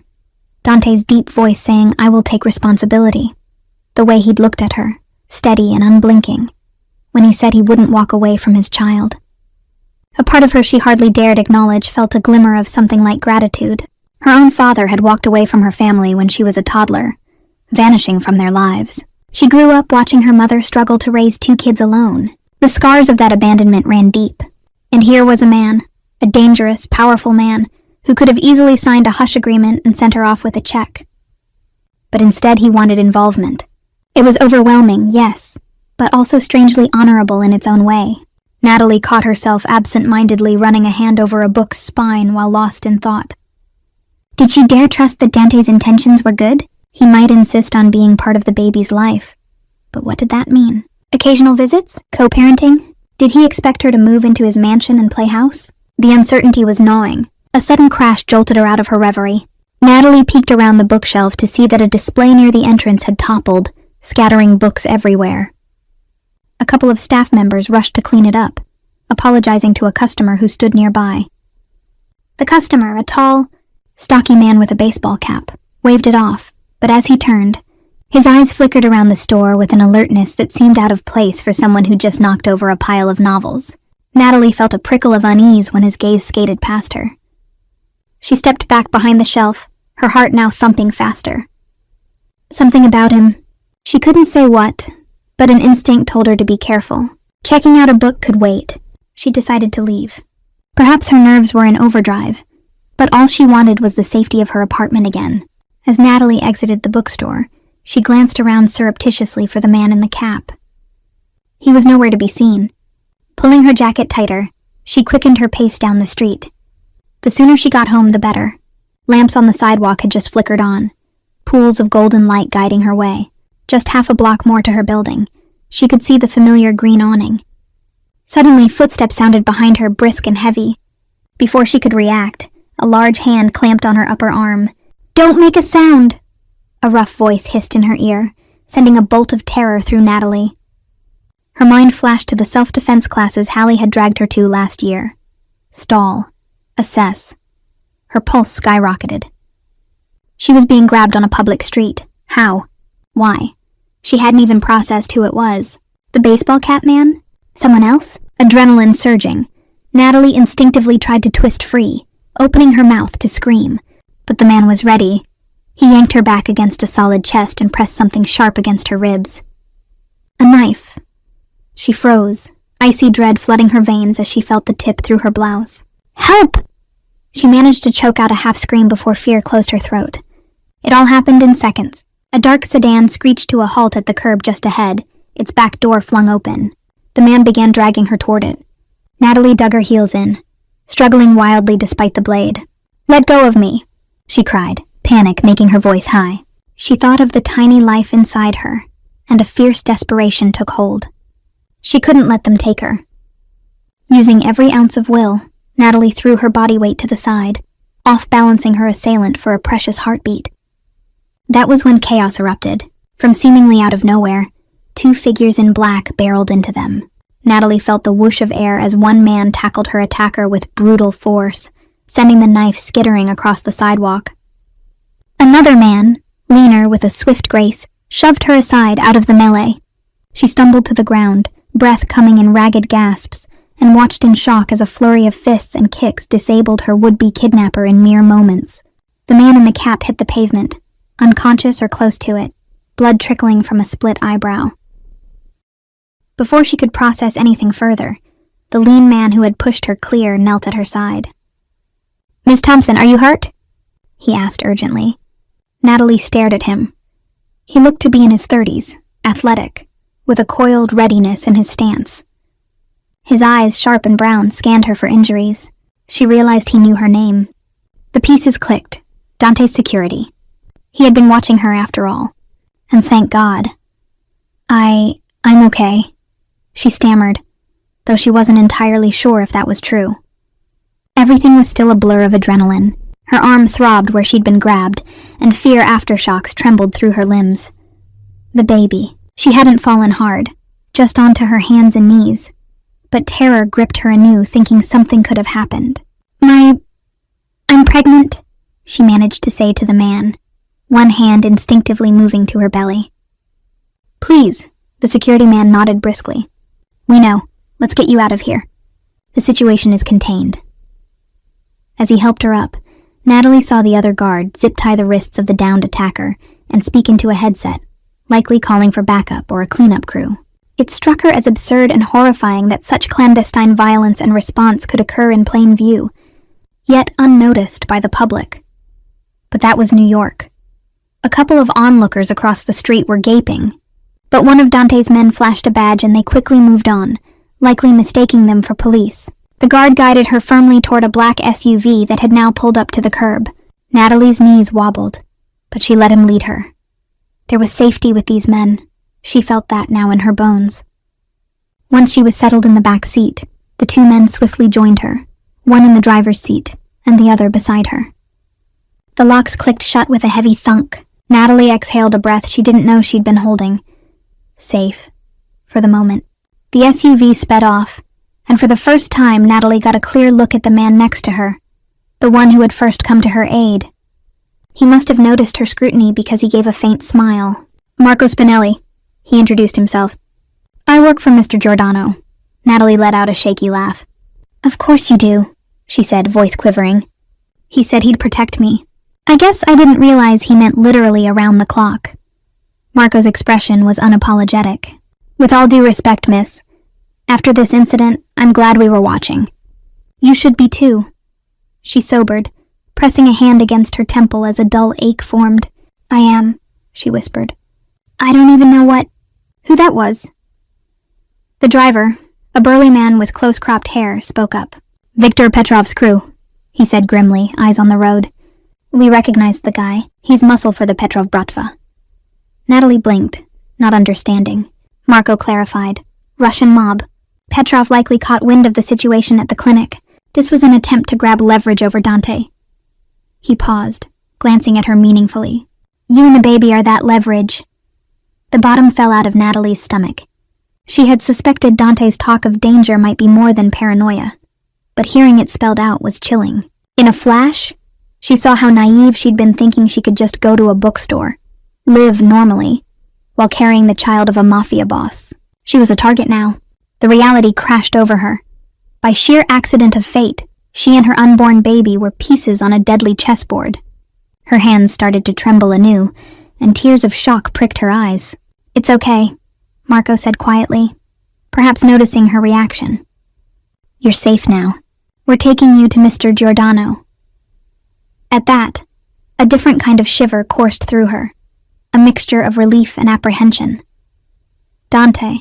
Dante's deep voice saying, "I will take responsibility." The way he'd looked at her, steady and unblinking, when he said he wouldn't walk away from his child. A part of her she hardly dared acknowledge felt a glimmer of something like gratitude. Her own father had walked away from her family when she was a toddler, vanishing from their lives. She grew up watching her mother struggle to raise 2 kids alone. The scars of that abandonment ran deep. And here was a man, a dangerous, powerful man, who could have easily signed a hush agreement and sent her off with a check. But instead he wanted involvement. It was overwhelming, yes, but also strangely honorable in its own way. Natalie caught herself absent-mindedly running a hand over a book's spine while lost in thought. Did she dare trust that Dante's intentions were good? He might insist on being part of the baby's life. But what did that mean? Occasional visits? Co-parenting? Did he expect her to move into his mansion and play house? The uncertainty was gnawing. A sudden crash jolted her out of her reverie. Natalie peeked around the bookshelf to see that a display near the entrance had toppled, scattering books everywhere. A couple of staff members rushed to clean it up, apologizing to a customer who stood nearby. The customer, a tall, stocky man with a baseball cap, waved it off, but as he turned, his eyes flickered around the store with an alertness that seemed out of place for someone who just knocked over a pile of novels. Natalie felt a prickle of unease when his gaze skated past her. She stepped back behind the shelf, her heart now thumping faster. Something about him. She couldn't say what, but an instinct told her to be careful. Checking out a book could wait. She decided to leave. Perhaps her nerves were in overdrive, but all she wanted was the safety of her apartment again. As Natalie exited the bookstore, she glanced around surreptitiously for the man in the cap. He was nowhere to be seen. Pulling her jacket tighter, she quickened her pace down the street. The sooner she got home, the better. Lamps on the sidewalk had just flickered on, pools of golden light guiding her way. Just half a block more to her building, she could see the familiar green awning. Suddenly, footsteps sounded behind her, brisk and heavy. Before she could react, a large hand clamped on her upper arm. "Don't make a sound!" A rough voice hissed in her ear, sending a bolt of terror through Natalie. Her mind flashed to the self-defense classes Hallie had dragged her to last year. Stall. Assess. Her pulse skyrocketed. She was being grabbed on a public street. How? Why? She hadn't even processed who it was. The baseball cap man? Someone else? Adrenaline surging. Natalie instinctively tried to twist free, opening her mouth to scream. But the man was ready. He yanked her back against a solid chest and pressed something sharp against her ribs. A knife. She froze, icy dread flooding her veins as she felt the tip through her blouse. "Help!" She managed to choke out a half-scream before fear closed her throat. It all happened in seconds. A dark sedan screeched to a halt at the curb just ahead, its back door flung open. The man began dragging her toward it. Natalie dug her heels in, struggling wildly despite the blade. "Let go of me," she cried, panic making her voice high. She thought of the tiny life inside her, and a fierce desperation took hold. She couldn't let them take her. Using every ounce of will, Natalie threw her body weight to the side, off-balancing her assailant for a precious heartbeat. That was when chaos erupted. From seemingly out of nowhere, 2 figures in black barreled into them. Natalie felt the whoosh of air as one man tackled her attacker with brutal force, sending the knife skittering across the sidewalk. Another man, leaner with a swift grace, shoved her aside out of the melee. She stumbled to the ground, breath coming in ragged gasps, and watched in shock as a flurry of fists and kicks disabled her would-be kidnapper in mere moments. The man in the cap hit the pavement, unconscious or close to it, blood trickling from a split eyebrow. Before she could process anything further, the lean man who had pushed her clear knelt at her side. "Miss Thompson, are you hurt?" he asked urgently. Natalie stared at him. He looked to be in his 30s, athletic, with a coiled readiness in his stance. His eyes, sharp and brown, scanned her for injuries. She realized he knew her name. The pieces clicked. Dante's security. He had been watching her after all. And thank God. I'm okay, she stammered, though she wasn't entirely sure if that was true. Everything was still a blur of adrenaline. Her arm throbbed where she'd been grabbed, and fear aftershocks trembled through her limbs. The baby. She hadn't fallen hard, just onto her hands and knees. But terror gripped her anew, thinking something could have happened. I'm pregnant, she managed to say to the man, one hand instinctively moving to her belly. "Please," The security man nodded briskly. "We know. Let's get you out of here. The situation is contained." As he helped her up, Natalie saw the other guard zip-tie the wrists of the downed attacker and speak into a headset, likely calling for backup or a cleanup crew. It struck her as absurd and horrifying that such clandestine violence and response could occur in plain view, yet unnoticed by the public. But that was New York. A couple of onlookers across the street were gaping, but one of Dante's men flashed a badge and they quickly moved on, likely mistaking them for police. The guard guided her firmly toward a black SUV that had now pulled up to the curb. Natalie's knees wobbled, but she let him lead her. There was safety with these men. She felt that now in her bones. Once she was settled in the back seat, the two men swiftly joined her, one in the driver's seat and the other beside her. The locks clicked shut with a heavy thunk. Natalie exhaled a breath she didn't know she'd been holding. Safe. For the moment. The SUV sped off, and for the first time Natalie got a clear look at the man next to her, the one who had first come to her aid. He must have noticed her scrutiny because he gave a faint smile. "Marco Spinelli," he introduced himself. "I work for Mr. Giordano." Natalie let out a shaky laugh. "Of course you do," she said, voice quivering. "He said he'd protect me. I guess I didn't realize he meant literally around the clock." Marco's expression was unapologetic. "With all due respect, miss, after this incident, I'm glad we were watching. You should be too." She sobered, pressing a hand against her temple as a dull ache formed. "I am," she whispered. "I don't even know who that was." The driver, a burly man with close-cropped hair, spoke up. "Viktor Petrov's crew," he said grimly, eyes on the road. "We recognized the guy. He's muscle for the Petrov Bratva." Natalie blinked, not understanding. Marco clarified. "Russian mob. Petrov likely caught wind of the situation at the clinic. This was an attempt to grab leverage over Dante." He paused, glancing at her meaningfully. "You and the baby are that leverage." The bottom fell out of Natalie's stomach. She had suspected Dante's talk of danger might be more than paranoia, but hearing it spelled out was chilling. In a flash, she saw how naive she'd been thinking she could just go to a bookstore, live normally, while carrying the child of a mafia boss. She was a target now. The reality crashed over her. By sheer accident of fate, she and her unborn baby were pieces on a deadly chessboard. Her hands started to tremble anew, and tears of shock pricked her eyes. "It's okay," Marco said quietly, perhaps noticing her reaction. "You're safe now. We're taking you to Mr. Giordano." At that, a different kind of shiver coursed through her, a mixture of relief and apprehension. Dante.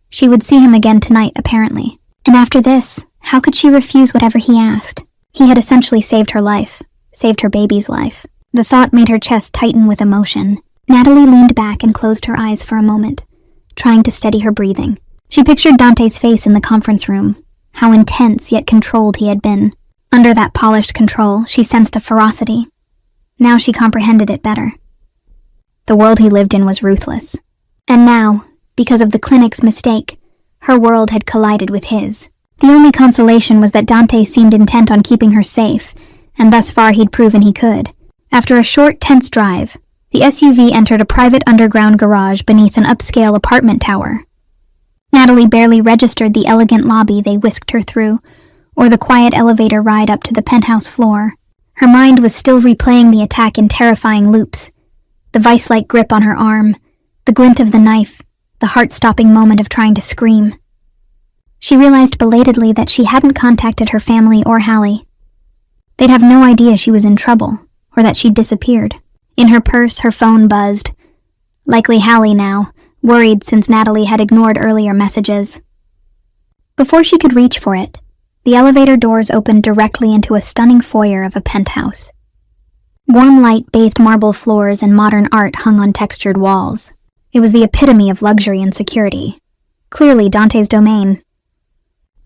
She would see him again tonight, apparently. And after this, how could she refuse whatever he asked? He had essentially saved her life, saved her baby's life. The thought made her chest tighten with emotion. Natalie leaned back and closed her eyes for a moment, trying to steady her breathing. She pictured Dante's face in the conference room, how intense yet controlled he had been. Under that polished control, she sensed a ferocity. Now she comprehended it better. The world he lived in was ruthless. And now, because of the clinic's mistake, her world had collided with his. The only consolation was that Dante seemed intent on keeping her safe, and thus far he'd proven he could. After a short, tense drive, the SUV entered a private underground garage beneath an upscale apartment tower. Natalie barely registered the elegant lobby they whisked her through, or the quiet elevator ride up to the penthouse floor. Her mind was still replaying the attack in terrifying loops. The vice-like grip on her arm, the glint of the knife, the heart-stopping moment of trying to scream. She realized belatedly that she hadn't contacted her family or Hallie. They'd have no idea she was in trouble, or that she'd disappeared. In her purse, her phone buzzed. Likely Hallie now, worried since Natalie had ignored earlier messages. Before she could reach for it, the elevator doors opened directly into a stunning foyer of a penthouse. Warm light bathed marble floors and modern art hung on textured walls. It was the epitome of luxury and security. Clearly Dante's domain.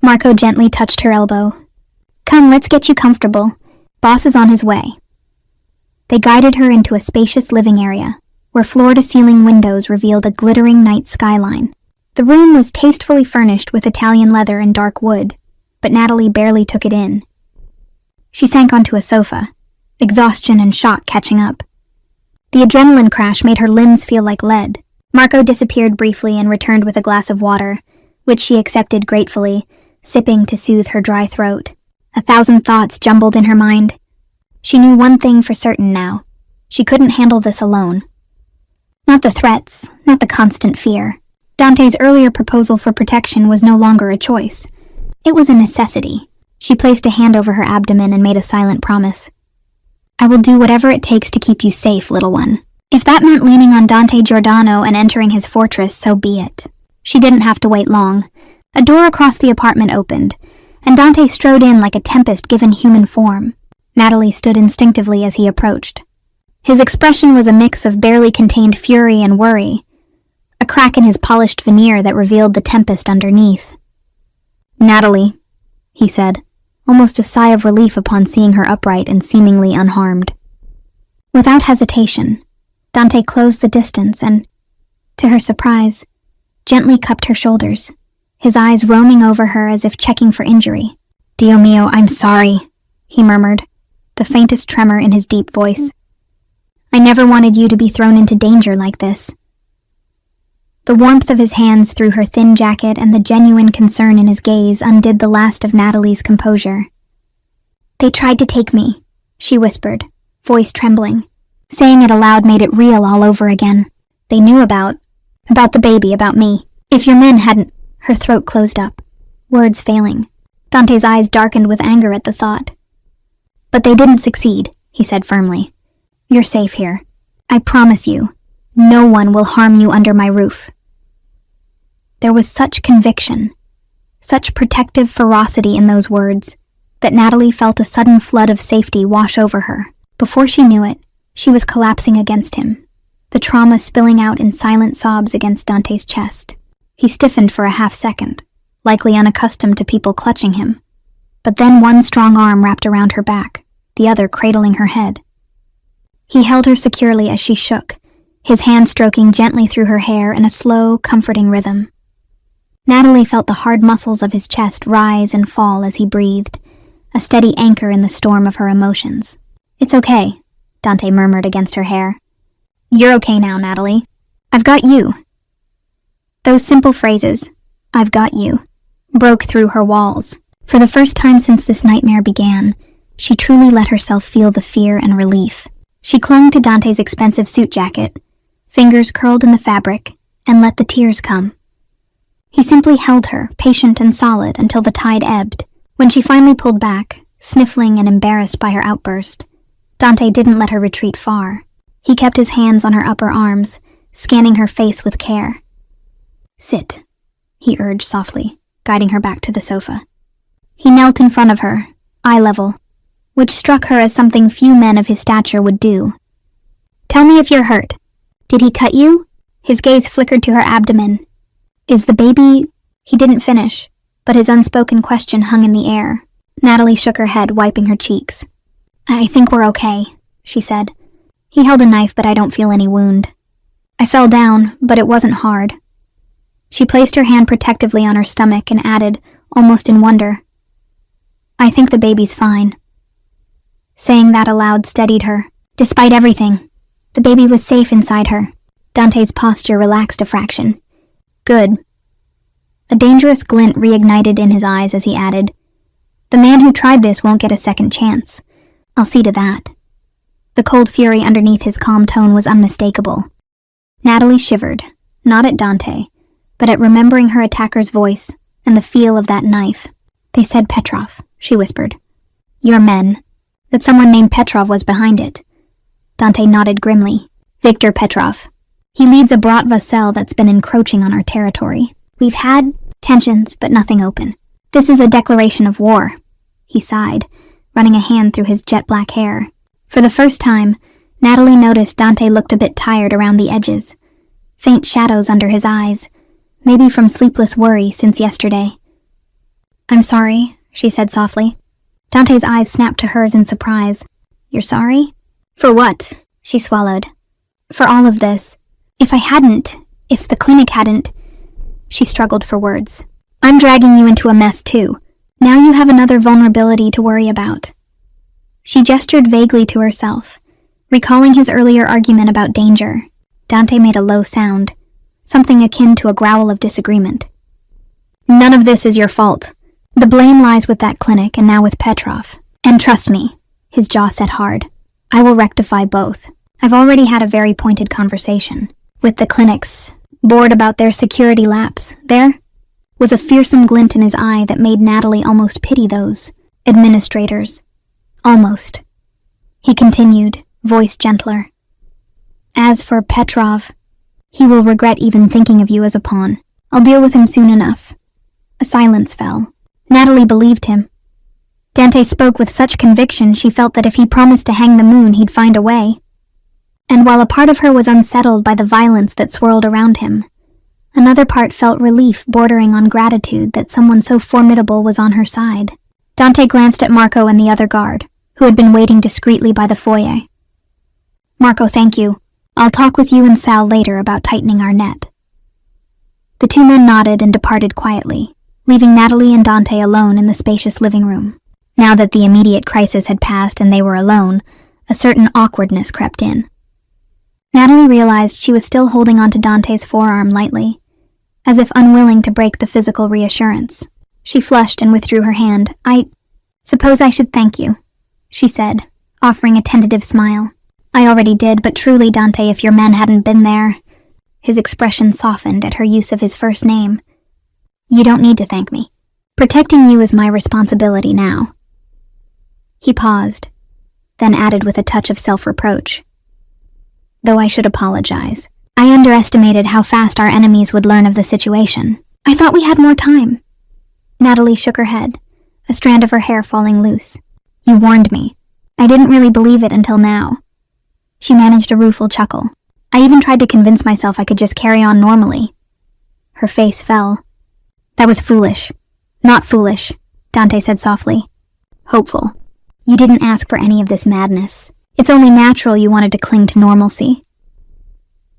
Marco gently touched her elbow. "Come, let's get you comfortable. Boss is on his way." They guided her into a spacious living area, where floor-to-ceiling windows revealed a glittering night skyline. The room was tastefully furnished with Italian leather and dark wood, but Natalie barely took it in. She sank onto a sofa, exhaustion and shock catching up. The adrenaline crash made her limbs feel like lead. Marco disappeared briefly and returned with a glass of water, which she accepted gratefully, sipping to soothe her dry throat. 1,000 thoughts jumbled in her mind. She knew one thing for certain now. She couldn't handle this alone. Not the threats, not the constant fear. Dante's earlier proposal for protection was no longer a choice. It was a necessity. She placed a hand over her abdomen and made a silent promise. I will do whatever it takes to keep you safe, little one. If that meant leaning on Dante Giordano and entering his fortress, so be it. She didn't have to wait long. A door across the apartment opened, and Dante strode in like a tempest given human form. Natalie stood instinctively as he approached. His expression was a mix of barely contained fury and worry, a crack in his polished veneer that revealed the tempest underneath. Natalie, he said, almost a sigh of relief upon seeing her upright and seemingly unharmed. Without hesitation, Dante closed the distance and, to her surprise, gently cupped her shoulders, his eyes roaming over her as if checking for injury. Dio mio, I'm sorry, he murmured, the faintest tremor in his deep voice. I never wanted you to be thrown into danger like this. The warmth of his hands through her thin jacket and the genuine concern in his gaze undid the last of Natalie's composure. They tried to take me, she whispered, voice trembling. Saying it aloud made it real all over again. They knew about the baby, about me. If your men hadn't... Her throat closed up, words failing. Dante's eyes darkened with anger at the thought. But they didn't succeed, he said firmly. You're safe here. I promise you, no one will harm you under my roof. There was such conviction, such protective ferocity in those words, that Natalie felt a sudden flood of safety wash over her. Before she knew it, she was collapsing against him, the trauma spilling out in silent sobs against Dante's chest. He stiffened for a half-second, likely unaccustomed to people clutching him. But then one strong arm wrapped around her back, the other cradling her head. He held her securely as she shook, his hand stroking gently through her hair in a slow, comforting rhythm. Natalie felt the hard muscles of his chest rise and fall as he breathed, a steady anchor in the storm of her emotions. It's okay, Dante murmured against her hair. You're okay now, Natalie. I've got you. Those simple phrases, I've got you, broke through her walls. For the first time since this nightmare began, she truly let herself feel the fear and relief. She clung to Dante's expensive suit jacket, fingers curled in the fabric, and let the tears come. He simply held her, patient and solid, until the tide ebbed. When she finally pulled back, sniffling and embarrassed by her outburst, Dante didn't let her retreat far. He kept his hands on her upper arms, scanning her face with care. Sit, he urged softly, guiding her back to the sofa. He knelt in front of her, eye level, which struck her as something few men of his stature would do. Tell me if you're hurt. Did he cut you? His gaze flickered to her abdomen. Is the baby... He didn't finish, but his unspoken question hung in the air. Natalie shook her head, wiping her cheeks. I think we're okay, she said. He held a knife, but I don't feel any wound. I fell down, but it wasn't hard. She placed her hand protectively on her stomach and added, almost in wonder, I think the baby's fine. Saying that aloud steadied her. Despite everything, the baby was safe inside her. Dante's posture relaxed a fraction. Good. A dangerous glint reignited in his eyes as he added, The man who tried this won't get a second chance. I'll see to that. The cold fury underneath his calm tone was unmistakable. Natalie shivered, not at Dante, but at remembering her attacker's voice and the feel of that knife. They said Petrov, she whispered. Your men. That someone named Petrov was behind it. Dante nodded grimly. Viktor Petrov. He leads a Bratva cell that's been encroaching on our territory. We've had tensions, but nothing open. This is a declaration of war. He sighed, running a hand through his jet-black hair. For the first time, Natalie noticed Dante looked a bit tired around the edges. Faint shadows under his eyes, maybe from sleepless worry since yesterday. I'm sorry, she said softly. Dante's eyes snapped to hers in surprise. You're sorry? For what? She swallowed. For all of this. If the clinic hadn't... She struggled for words. I'm dragging you into a mess too. Now you have another vulnerability to worry about. She gestured vaguely to herself, recalling his earlier argument about danger. Dante made a low sound. something akin to a growl of disagreement. "None of this is your fault. The blame lies with that clinic and now with Petrov. And trust me," his jaw set hard, "I will rectify both. I've already had a very pointed conversation with the clinics, bored about their security lapse. There was a fearsome glint in his eye that made Natalie almost pity those administrators. Almost. He continued, voice gentler. "As for Petrov, he will regret even thinking of you as a pawn. I'll deal with him soon enough." A silence fell. Natalie believed him. Dante spoke with such conviction she felt that if he promised to hang the moon, he'd find a way. And while a part of her was unsettled by the violence that swirled around him, another part felt relief bordering on gratitude that someone so formidable was on her side. Dante glanced at Marco and the other guard, who had been waiting discreetly by the foyer. "Marco, thank you. I'll talk with you and Sal later about tightening our net." The two men nodded and departed quietly, leaving Natalie and Dante alone in the spacious living room. Now that the immediate crisis had passed and they were alone, a certain awkwardness crept in. Natalie realized she was still holding onto Dante's forearm lightly, as if unwilling to break the physical reassurance. She flushed and withdrew her hand. "I suppose I should thank you," she said, offering a tentative smile. "I already did, but truly, Dante, if your men hadn't been there..." His expression softened at her use of his first name. "You don't need to thank me. Protecting you is my responsibility now." He paused, then added with a touch of self-reproach. "Though I should apologize. I underestimated how fast our enemies would learn of the situation. I thought we had more time." Natalie shook her head, a strand of her hair falling loose. "You warned me. I didn't really believe it until now." She managed a rueful chuckle. "I even tried to convince myself I could just carry on normally." Her face fell. "That was foolish." "Not foolish," Dante said softly. "Hopeful. You didn't ask for any of this madness. It's only natural you wanted to cling to normalcy."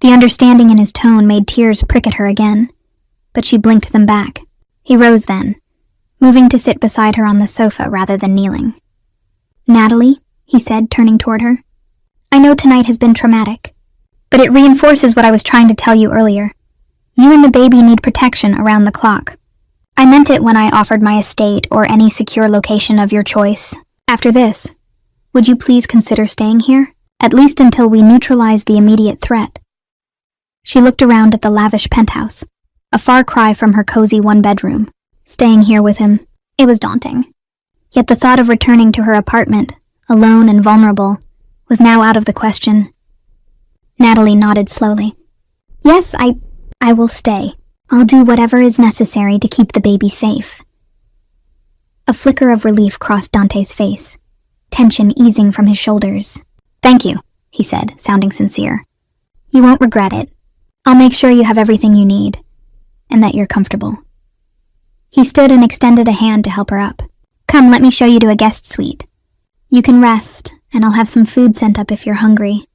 The understanding in his tone made tears prick at her again, but she blinked them back. He rose then, moving to sit beside her on the sofa rather than kneeling. "Natalie," he said, turning toward her, "I know tonight has been traumatic, but it reinforces what I was trying to tell you earlier. You and the baby need protection around the clock. I meant it when I offered my estate or any secure location of your choice. After this, would you please consider staying here, at least until we neutralize the immediate threat?" She looked around at the lavish penthouse, a far cry from her cozy one-bedroom. Staying here with him, it was daunting. Yet the thought of returning to her apartment, alone and vulnerable, was now out of the question. Natalie nodded slowly. "Yes, I will stay. I'll do whatever is necessary to keep the baby safe." A flicker of relief crossed Dante's face, tension easing from his shoulders. "Thank you," he said, sounding sincere. "You won't regret it. I'll make sure you have everything you need, and that you're comfortable." He stood and extended a hand to help her up. "Come, let me show you to a guest suite. You can rest, and I'll have some food sent up if you're hungry."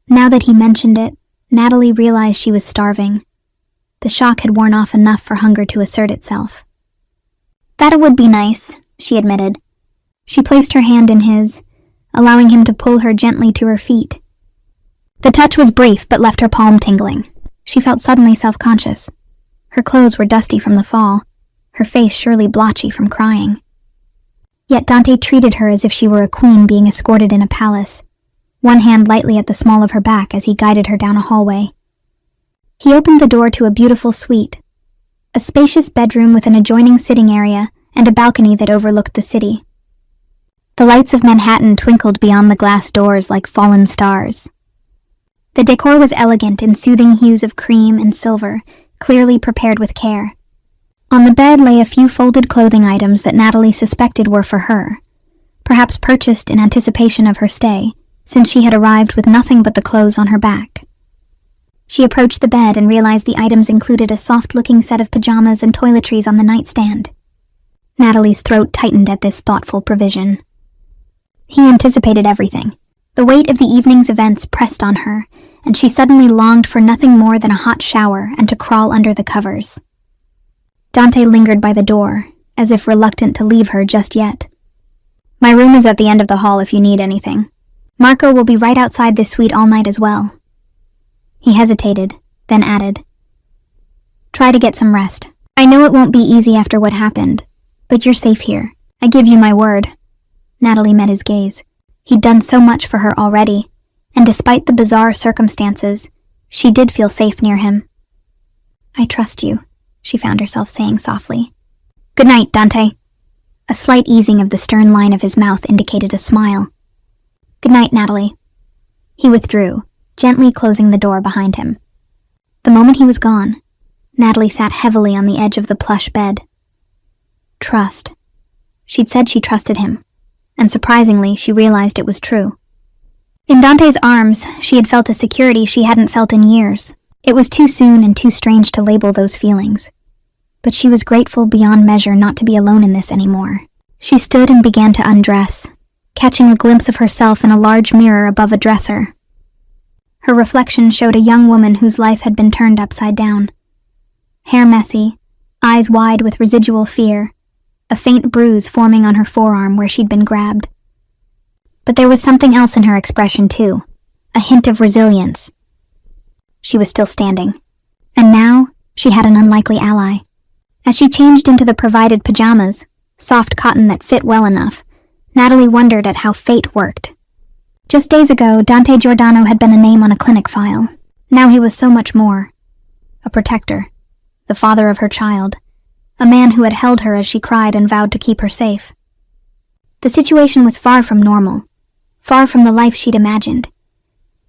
Now that he mentioned it, Natalie realized she was starving. The shock had worn off enough for hunger to assert itself. "That would be nice," she admitted. She placed her hand in his, allowing him to pull her gently to her feet. The touch was brief but left her palm tingling. She felt suddenly self-conscious. Her clothes were dusty from the fall, her face surely blotchy from crying. Yet Dante treated her as if she were a queen being escorted in a palace, one hand lightly at the small of her back as he guided her down a hallway. He opened the door to a beautiful suite, a spacious bedroom with an adjoining sitting area and a balcony that overlooked the city. The lights of Manhattan twinkled beyond the glass doors like fallen stars. The decor was elegant in soothing hues of cream and silver, clearly prepared with care. On the bed lay a few folded clothing items that Natalie suspected were for her, perhaps purchased in anticipation of her stay, since she had arrived with nothing but the clothes on her back. She approached the bed and realized the items included a soft-looking set of pajamas and toiletries on the nightstand. Natalie's throat tightened at this thoughtful provision. He anticipated everything. The weight of the evening's events pressed on her, and she suddenly longed for nothing more than a hot shower and to crawl under the covers. Dante lingered by the door, as if reluctant to leave her just yet. "My room is at the end of the hall if you need anything. Marco will be right outside this suite all night as well." He hesitated, then added, "Try to get some rest. I know it won't be easy after what happened, but you're safe here. I give you my word." Natalie met his gaze. He'd done so much for her already, and despite the bizarre circumstances, she did feel safe near him. "I trust you," she found herself saying softly. "Good night, Dante." A slight easing of the stern line of his mouth indicated a smile. "Good night, Natalie." He withdrew, gently closing the door behind him. The moment he was gone, Natalie sat heavily on the edge of the plush bed. Trust. She'd said she trusted him, and surprisingly, she realized it was true. In Dante's arms, she had felt a security she hadn't felt in years. It was too soon and too strange to label those feelings. But she was grateful beyond measure not to be alone in this anymore. She stood and began to undress, catching a glimpse of herself in a large mirror above a dresser. Her reflection showed a young woman whose life had been turned upside down. Hair messy, eyes wide with residual fear, a faint bruise forming on her forearm where she'd been grabbed. But there was something else in her expression too, a hint of resilience. She was still standing, and now she had an unlikely ally. As she changed into the provided pajamas, soft cotton that fit well enough, Natalie wondered at how fate worked. Just days ago, Dante Giordano had been a name on a clinic file. Now he was so much more. A protector, the father of her child, a man who had held her as she cried and vowed to keep her safe. The situation was far from normal, far from the life she'd imagined.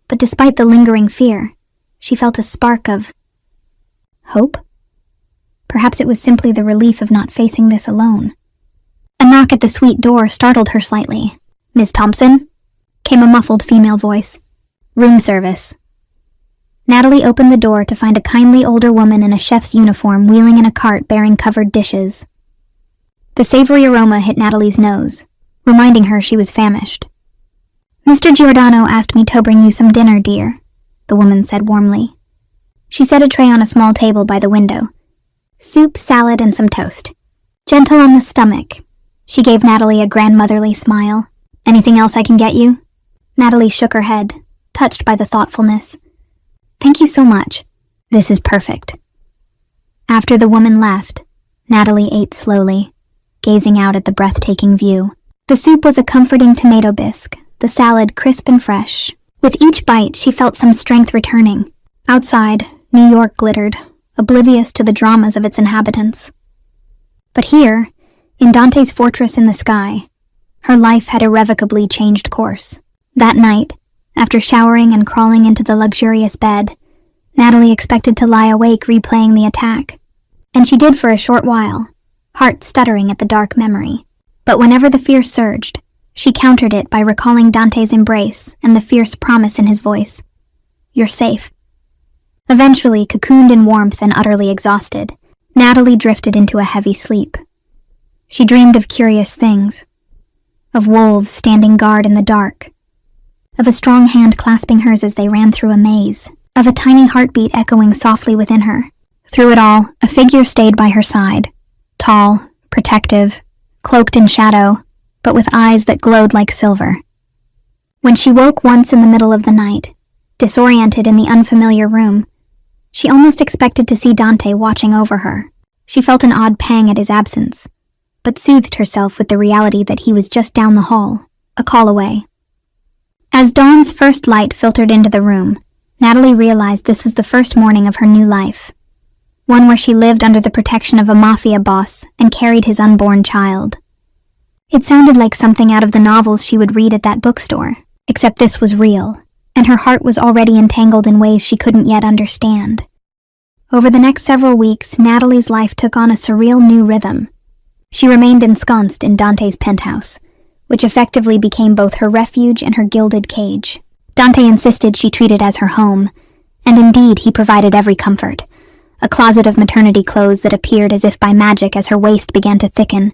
But despite the lingering fear, she felt a spark of hope? Perhaps it was simply the relief of not facing this alone. A knock at the suite door startled her slightly. "Miss Thompson?" came a muffled female voice. "Room service." Natalie opened the door to find a kindly older woman in a chef's uniform wheeling in a cart bearing covered dishes. The savory aroma hit Natalie's nose, reminding her she was famished. "Mr. Giordano asked me to bring you some dinner, dear," the woman said warmly. She set a tray on a small table by the window. Soup, salad, and some toast. Gentle on the stomach, she gave Natalie a grandmotherly smile. "Anything else I can get you?" Natalie shook her head, touched by the thoughtfulness. "Thank you so much. This is perfect." After the woman left, Natalie ate slowly, gazing out at the breathtaking view. The soup was a comforting tomato bisque, the salad crisp and fresh. With each bite, she felt some strength returning. Outside, New York glittered, oblivious to the dramas of its inhabitants. But here, in Dante's fortress in the sky, her life had irrevocably changed course. That night, after showering and crawling into the luxurious bed, Natalie expected to lie awake replaying the attack. And she did for a short while, heart stuttering at the dark memory. But whenever the fear surged, she countered it by recalling Dante's embrace and the fierce promise in his voice. "You're safe." Eventually, cocooned in warmth and utterly exhausted, Natalie drifted into a heavy sleep. She dreamed of curious things, of wolves standing guard in the dark, of a strong hand clasping hers as they ran through a maze, of a tiny heartbeat echoing softly within her. Through it all, a figure stayed by her side, tall, protective, cloaked in shadow, but with eyes that glowed like silver. When she woke once in the middle of the night, disoriented in the unfamiliar room, she almost expected to see Dante watching over her. She felt an odd pang at his absence, but soothed herself with the reality that he was just down the hall, a call away. As dawn's first light filtered into the room, Natalie realized this was the first morning of her new life, one where she lived under the protection of a Mafia boss and carried his unborn child. It sounded like something out of the novels she would read at that bookstore, except this was real, and her heart was already entangled in ways she couldn't yet understand. Over the next several weeks, Natalie's life took on a surreal new rhythm. She remained ensconced in Dante's penthouse, which effectively became both her refuge and her gilded cage. Dante insisted she treat it as her home, and indeed he provided every comfort. A closet of maternity clothes that appeared as if by magic as her waist began to thicken,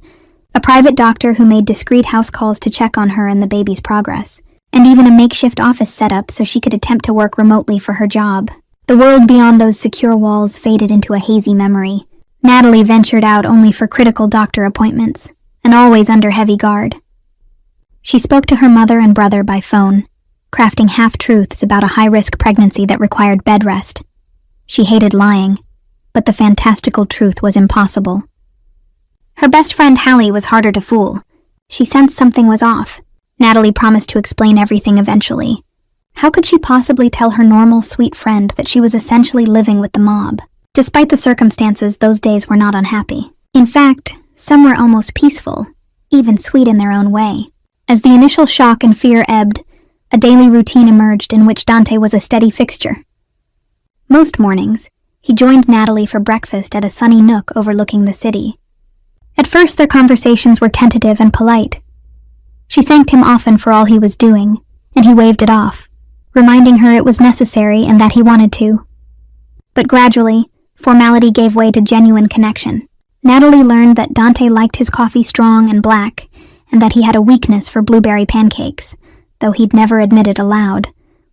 a private doctor who made discreet house calls to check on her and the baby's progress, and even a makeshift office set up so she could attempt to work remotely for her job. The world beyond those secure walls faded into a hazy memory. Natalie ventured out only for critical doctor appointments, and always under heavy guard. She spoke to her mother and brother by phone, crafting half-truths about a high-risk pregnancy that required bed rest. She hated lying, but the fantastical truth was impossible. Her best friend Hallie was harder to fool. She sensed something was off. Natalie promised to explain everything eventually. How could she possibly tell her normal, sweet friend that she was essentially living with the mob? Despite the circumstances, those days were not unhappy. In fact, some were almost peaceful, even sweet in their own way. As the initial shock and fear ebbed, a daily routine emerged in which Dante was a steady fixture. Most mornings, he joined Natalie for breakfast at a sunny nook overlooking the city. At first, their conversations were tentative and polite. She thanked him often for all he was doing, and he waved it off, reminding her it was necessary and that he wanted to. But gradually, formality gave way to genuine connection. Natalie learned that Dante liked his coffee strong and black, and that he had a weakness for blueberry pancakes, though he'd never admitted aloud.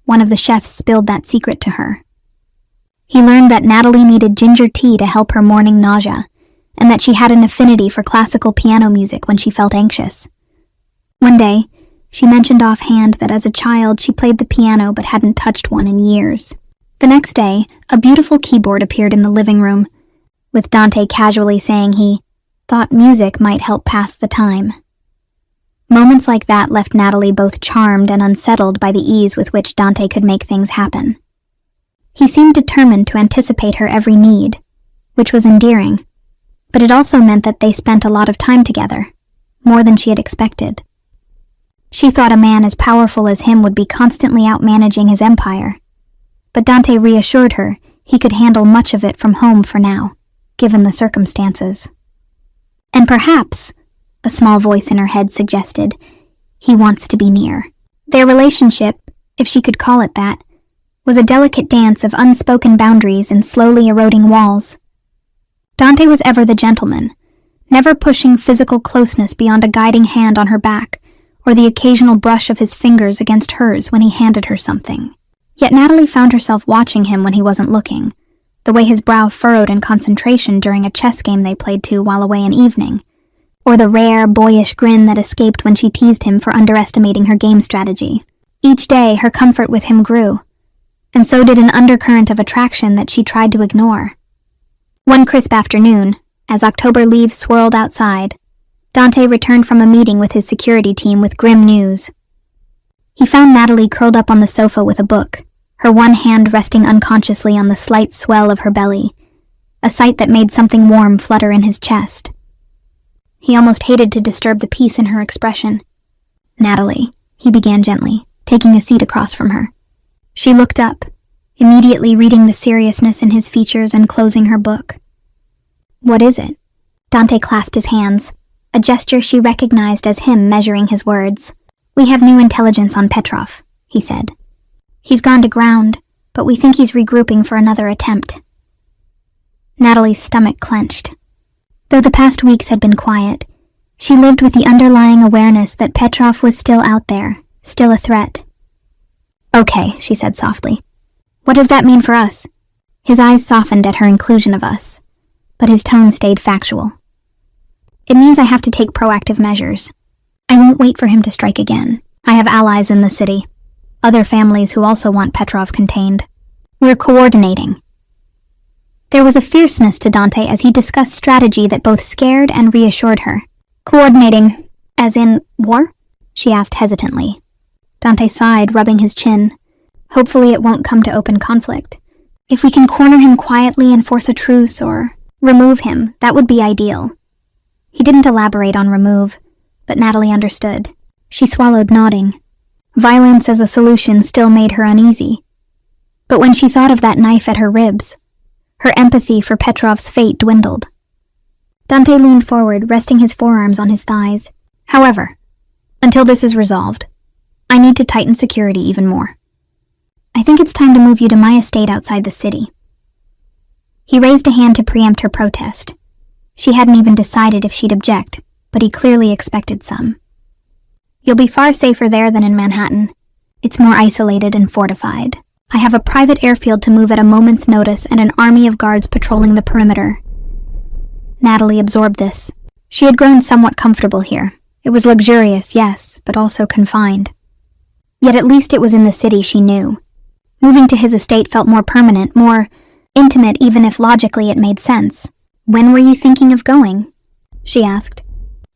One of the chefs spilled that secret to her. He learned that Natalie needed ginger tea to help her morning nausea, and that she had an affinity for classical piano music when she felt anxious. One day, she mentioned offhand that as a child she played the piano but hadn't touched one in years. The next day, a beautiful keyboard appeared in the living room, with Dante casually saying he thought music might help pass the time. Moments like that left Natalie both charmed and unsettled by the ease with which Dante could make things happen. He seemed determined to anticipate her every need, which was endearing, but it also meant that they spent a lot of time together, more than she had expected. She thought a man as powerful as him would be constantly outmanaging his empire, but Dante reassured her he could handle much of it from home for now, given the circumstances. And perhaps, a small voice in her head suggested, he wants to be near. Their relationship, if she could call it that, was a delicate dance of unspoken boundaries and slowly eroding walls. Dante was ever the gentleman, never pushing physical closeness beyond a guiding hand on her back or the occasional brush of his fingers against hers when he handed her something. Yet Natalie found herself watching him when he wasn't looking, the way his brow furrowed in concentration during a chess game they played to while away an evening, or the rare, boyish grin that escaped when she teased him for underestimating her game strategy. Each day, her comfort with him grew, and so did an undercurrent of attraction that she tried to ignore. One crisp afternoon, as October leaves swirled outside, Dante returned from a meeting with his security team with grim news. He found Natalie curled up on the sofa with a book, her one hand resting unconsciously on the slight swell of her belly, a sight that made something warm flutter in his chest. He almost hated to disturb the peace in her expression. "Natalie," he began gently, taking a seat across from her. She looked up, immediately reading the seriousness in his features and closing her book. "What is it?" Dante clasped his hands, a gesture she recognized as him measuring his words. "We have new intelligence on Petrov," he said. "He's gone to ground, but we think he's regrouping for another attempt." Natalie's stomach clenched. Though the past weeks had been quiet, she lived with the underlying awareness that Petrov was still out there, still a threat. "Okay," she said softly. "What does that mean for us?" His eyes softened at her inclusion of us, but his tone stayed factual. "It means I have to take proactive measures. I won't wait for him to strike again. I have allies in the city, other families who also want Petrov contained. We're coordinating." There was a fierceness to Dante as he discussed strategy that both scared and reassured her. "Coordinating, as in war?" she asked hesitantly. Dante sighed, rubbing his chin. "Hopefully it won't come to open conflict. If we can corner him quietly and force a truce or remove him, that would be ideal." He didn't elaborate on remove, but Natalie understood. She swallowed, nodding. Violence as a solution still made her uneasy. But when she thought of that knife at her ribs, her empathy for Petrov's fate dwindled. Dante leaned forward, resting his forearms on his thighs. "However, until this is resolved, I need to tighten security even more. I think it's time to move you to my estate outside the city." He raised a hand to preempt her protest. She hadn't even decided if she'd object, but he clearly expected some. "You'll be far safer there than in Manhattan. It's more isolated and fortified. I have a private airfield to move at a moment's notice and an army of guards patrolling the perimeter." Natalie absorbed this. She had grown somewhat comfortable here. It was luxurious, yes, but also confined. Yet at least it was in the city she knew. Moving to his estate felt more permanent, more Intimate even if logically it made sense. "When were you thinking of going?" she asked.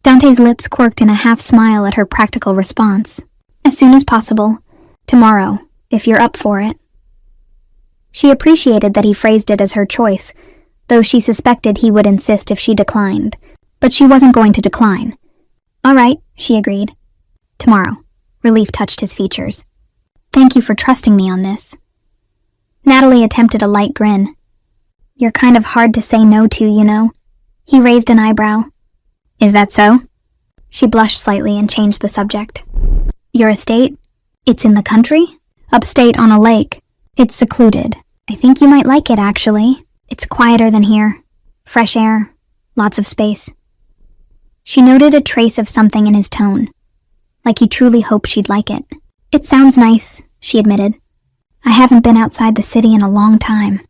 Dante's lips quirked in a half-smile at her practical response. "As soon as possible. Tomorrow, if you're up for it." She appreciated that he phrased it as her choice, though she suspected he would insist if she declined. But she wasn't going to decline. "All right," she agreed. "Tomorrow." Relief touched his features. "Thank you for trusting me on this." Natalie attempted a light grin. "You're kind of hard to say no to, you know." He raised an eyebrow. "Is that so?" She blushed slightly and changed the subject. "Your estate? It's in the country? Upstate on a lake. It's secluded. I think you might like it, actually. It's quieter than here. Fresh air. Lots of space." She noted a trace of something in his tone, like he truly hoped she'd like it. "It sounds nice," she admitted. "I haven't been outside the city in a long time."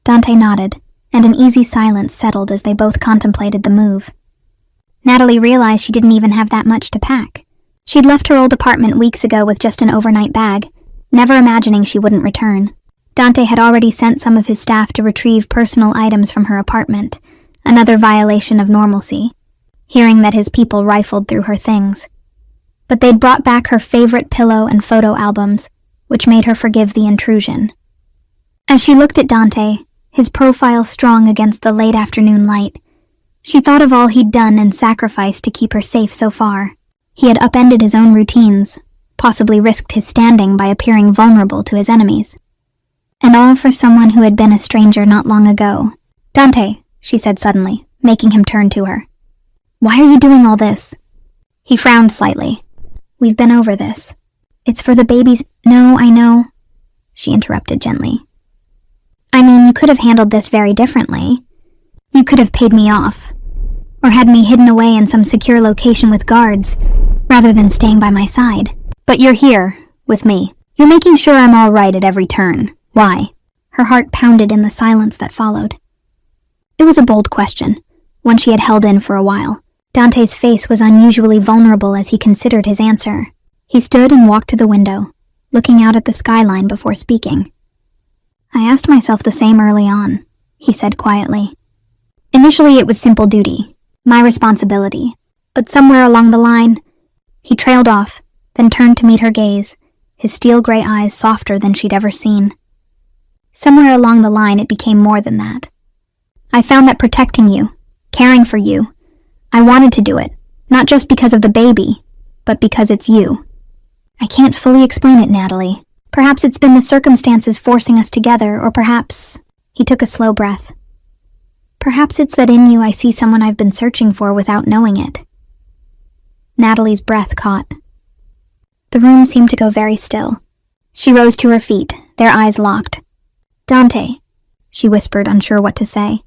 Dante nodded, and an easy silence settled as they both contemplated the move. Natalie realized she didn't even have that much to pack. She'd left her old apartment weeks ago with just an overnight bag, never imagining she wouldn't return. Dante had already sent some of his staff to retrieve personal items from her apartment, another violation of normalcy, hearing that his people rifled through her things. But they'd brought back her favorite pillow and photo albums, which made her forgive the intrusion. As she looked at Dante, his profile strong against the late afternoon light, she thought of all he'd done and sacrificed to keep her safe so far. He had upended his own routines, possibly risked his standing by appearing vulnerable to his enemies. And all for someone who had been a stranger not long ago. "Dante," she said suddenly, making him turn to her. "Why are you doing all this?" He frowned slightly. "We've been over this. It's for the babies—" "No, I know," she interrupted gently. "I mean, you could have handled this very differently. You could have paid me off, or had me hidden away in some secure location with guards, rather than staying by my side. But you're here, with me. You're making sure I'm all right at every turn. Why?" Her heart pounded in the silence that followed. It was a bold question, one she had held in for a while. Dante's face was unusually vulnerable as he considered his answer. He stood and walked to the window, looking out at the skyline before speaking. "I asked myself the same early on," he said quietly. "Initially it was simple duty, my responsibility, but somewhere along the line..." He trailed off, then turned to meet her gaze, his steel-gray eyes softer than she'd ever seen. "Somewhere along the line it became more than that. I found that protecting you, caring for you, I wanted to do it, not just because of the baby, but because it's you. I can't fully explain it, Natalie. Perhaps it's been the circumstances forcing us together, or perhaps..." He took a slow breath. "Perhaps it's that in you I see someone I've been searching for without knowing it." Natalie's breath caught. The room seemed to go very still. She rose to her feet, their eyes locked. "Dante," she whispered, unsure what to say.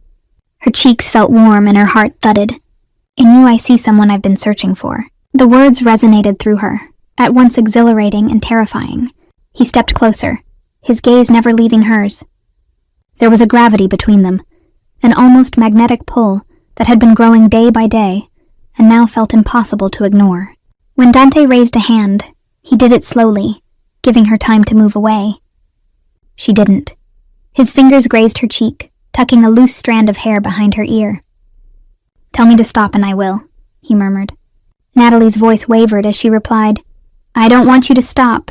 Her cheeks felt warm and her heart thudded. "In you I see someone I've been searching for." The words resonated through her, at once exhilarating and terrifying. He stepped closer, his gaze never leaving hers. There was a gravity between them, an almost magnetic pull that had been growing day by day and now felt impossible to ignore. When Dante raised a hand, he did it slowly, giving her time to move away. She didn't. His fingers grazed her cheek, tucking a loose strand of hair behind her ear. "Tell me to stop and I will," he murmured. Natalie's voice wavered as she replied, "I don't want you to stop."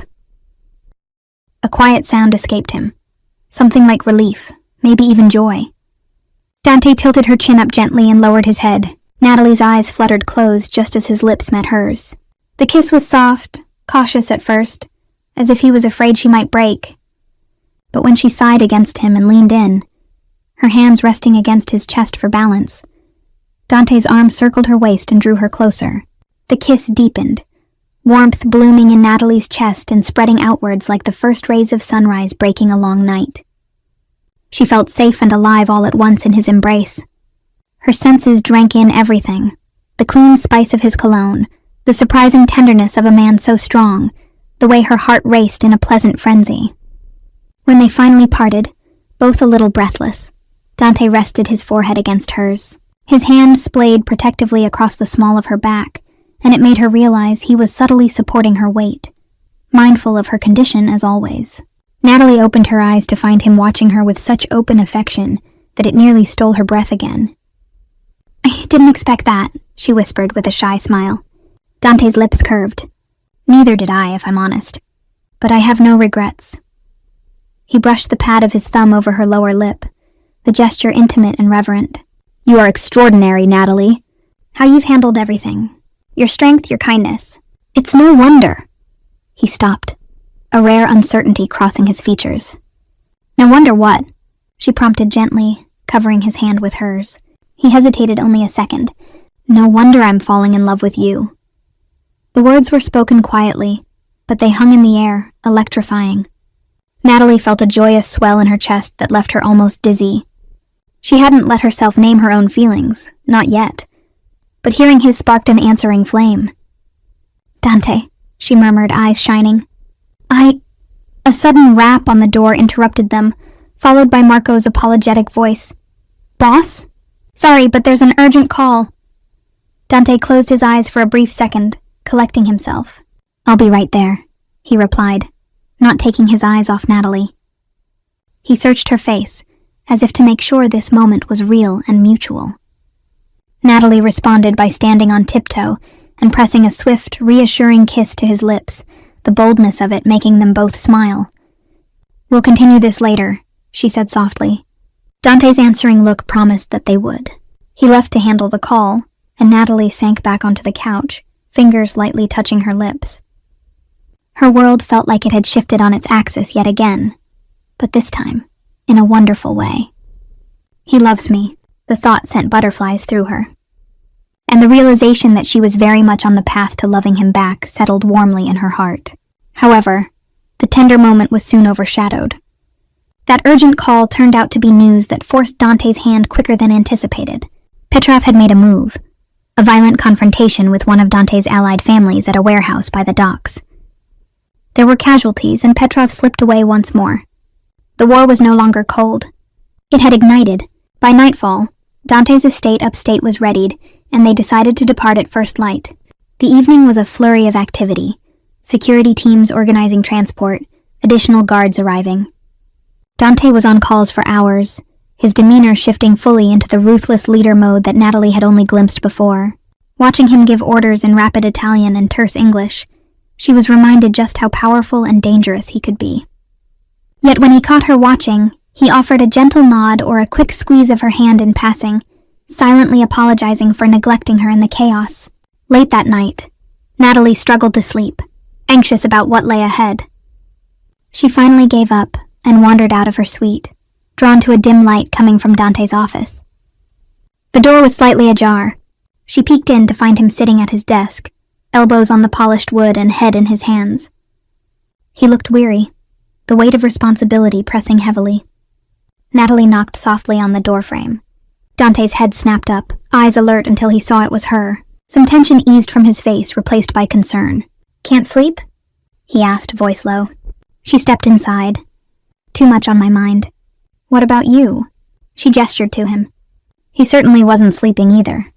A quiet sound escaped him, something like relief, maybe even joy. Dante tilted her chin up gently and lowered his head. Natalie's eyes fluttered closed just as his lips met hers. The kiss was soft, cautious at first, as if he was afraid she might break. But when she sighed against him and leaned in, her hands resting against his chest for balance, Dante's arm circled her waist and drew her closer. The kiss deepened, warmth blooming in Natalie's chest and spreading outwards like the first rays of sunrise breaking a long night. She felt safe and alive all at once in his embrace. Her senses drank in everything, the clean spice of his cologne, the surprising tenderness of a man so strong, the way her heart raced in a pleasant frenzy. When they finally parted, both a little breathless, Dante rested his forehead against hers. His hand splayed protectively across the small of her back, and it made her realize he was subtly supporting her weight, mindful of her condition as always. Natalie opened her eyes to find him watching her with such open affection that it nearly stole her breath again. "I didn't expect that," she whispered with a shy smile. Dante's lips curved. "Neither did I, if I'm honest. But I have no regrets." He brushed the pad of his thumb over her lower lip, the gesture intimate and reverent. "You are extraordinary, Natalie. How you've handled everything. Your strength, your kindness. It's no wonder." He stopped, a rare uncertainty crossing his features. "No wonder what?" she prompted gently, covering his hand with hers. He hesitated only a second. "No wonder I'm falling in love with you." The words were spoken quietly, but they hung in the air, electrifying. Natalie felt a joyous swell in her chest that left her almost dizzy. She hadn't let herself name her own feelings, not yet. But hearing his sparked an answering flame. "Dante," she murmured, eyes shining. A sudden rap on the door interrupted them, followed by Marco's apologetic voice. "Boss? Sorry, but there's an urgent call." Dante closed his eyes for a brief second, collecting himself. "I'll be right there," he replied, not taking his eyes off Natalie. He searched her face, as if to make sure this moment was real and mutual. Natalie responded by standing on tiptoe and pressing a swift, reassuring kiss to his lips, the boldness of it making them both smile. "We'll continue this later," she said softly. Dante's answering look promised that they would. He left to handle the call, and Natalie sank back onto the couch, fingers lightly touching her lips. Her world felt like it had shifted on its axis yet again, but this time, in a wonderful way. He loves me, the thought sent butterflies through her. And the realization that she was very much on the path to loving him back settled warmly in her heart. However, the tender moment was soon overshadowed. That urgent call turned out to be news that forced Dante's hand quicker than anticipated. Petrov had made a move, a violent confrontation with one of Dante's allied families at a warehouse by the docks. There were casualties, and Petrov slipped away once more. The war was no longer cold. It had ignited. By nightfall, Dante's estate upstate was readied, and they decided to depart at first light. The evening was a flurry of activity, security teams organizing transport, additional guards arriving. Dante was on calls for hours, his demeanor shifting fully into the ruthless leader mode that Natalie had only glimpsed before. Watching him give orders in rapid Italian and terse English, she was reminded just how powerful and dangerous he could be. Yet when he caught her watching, he offered a gentle nod or a quick squeeze of her hand in passing, silently apologizing for neglecting her in the chaos. Late that night, Natalie struggled to sleep, anxious about what lay ahead. She finally gave up and wandered out of her suite, drawn to a dim light coming from Dante's office. The door was slightly ajar. She peeked in to find him sitting at his desk, elbows on the polished wood and head in his hands. He looked weary, the weight of responsibility pressing heavily. Natalie knocked softly on the doorframe. Dante's head snapped up, eyes alert until he saw it was her. Some tension eased from his face, replaced by concern. "Can't sleep?" he asked, voice low. She stepped inside. "Too much on my mind." "What about you?" She gestured to him. He certainly wasn't sleeping either.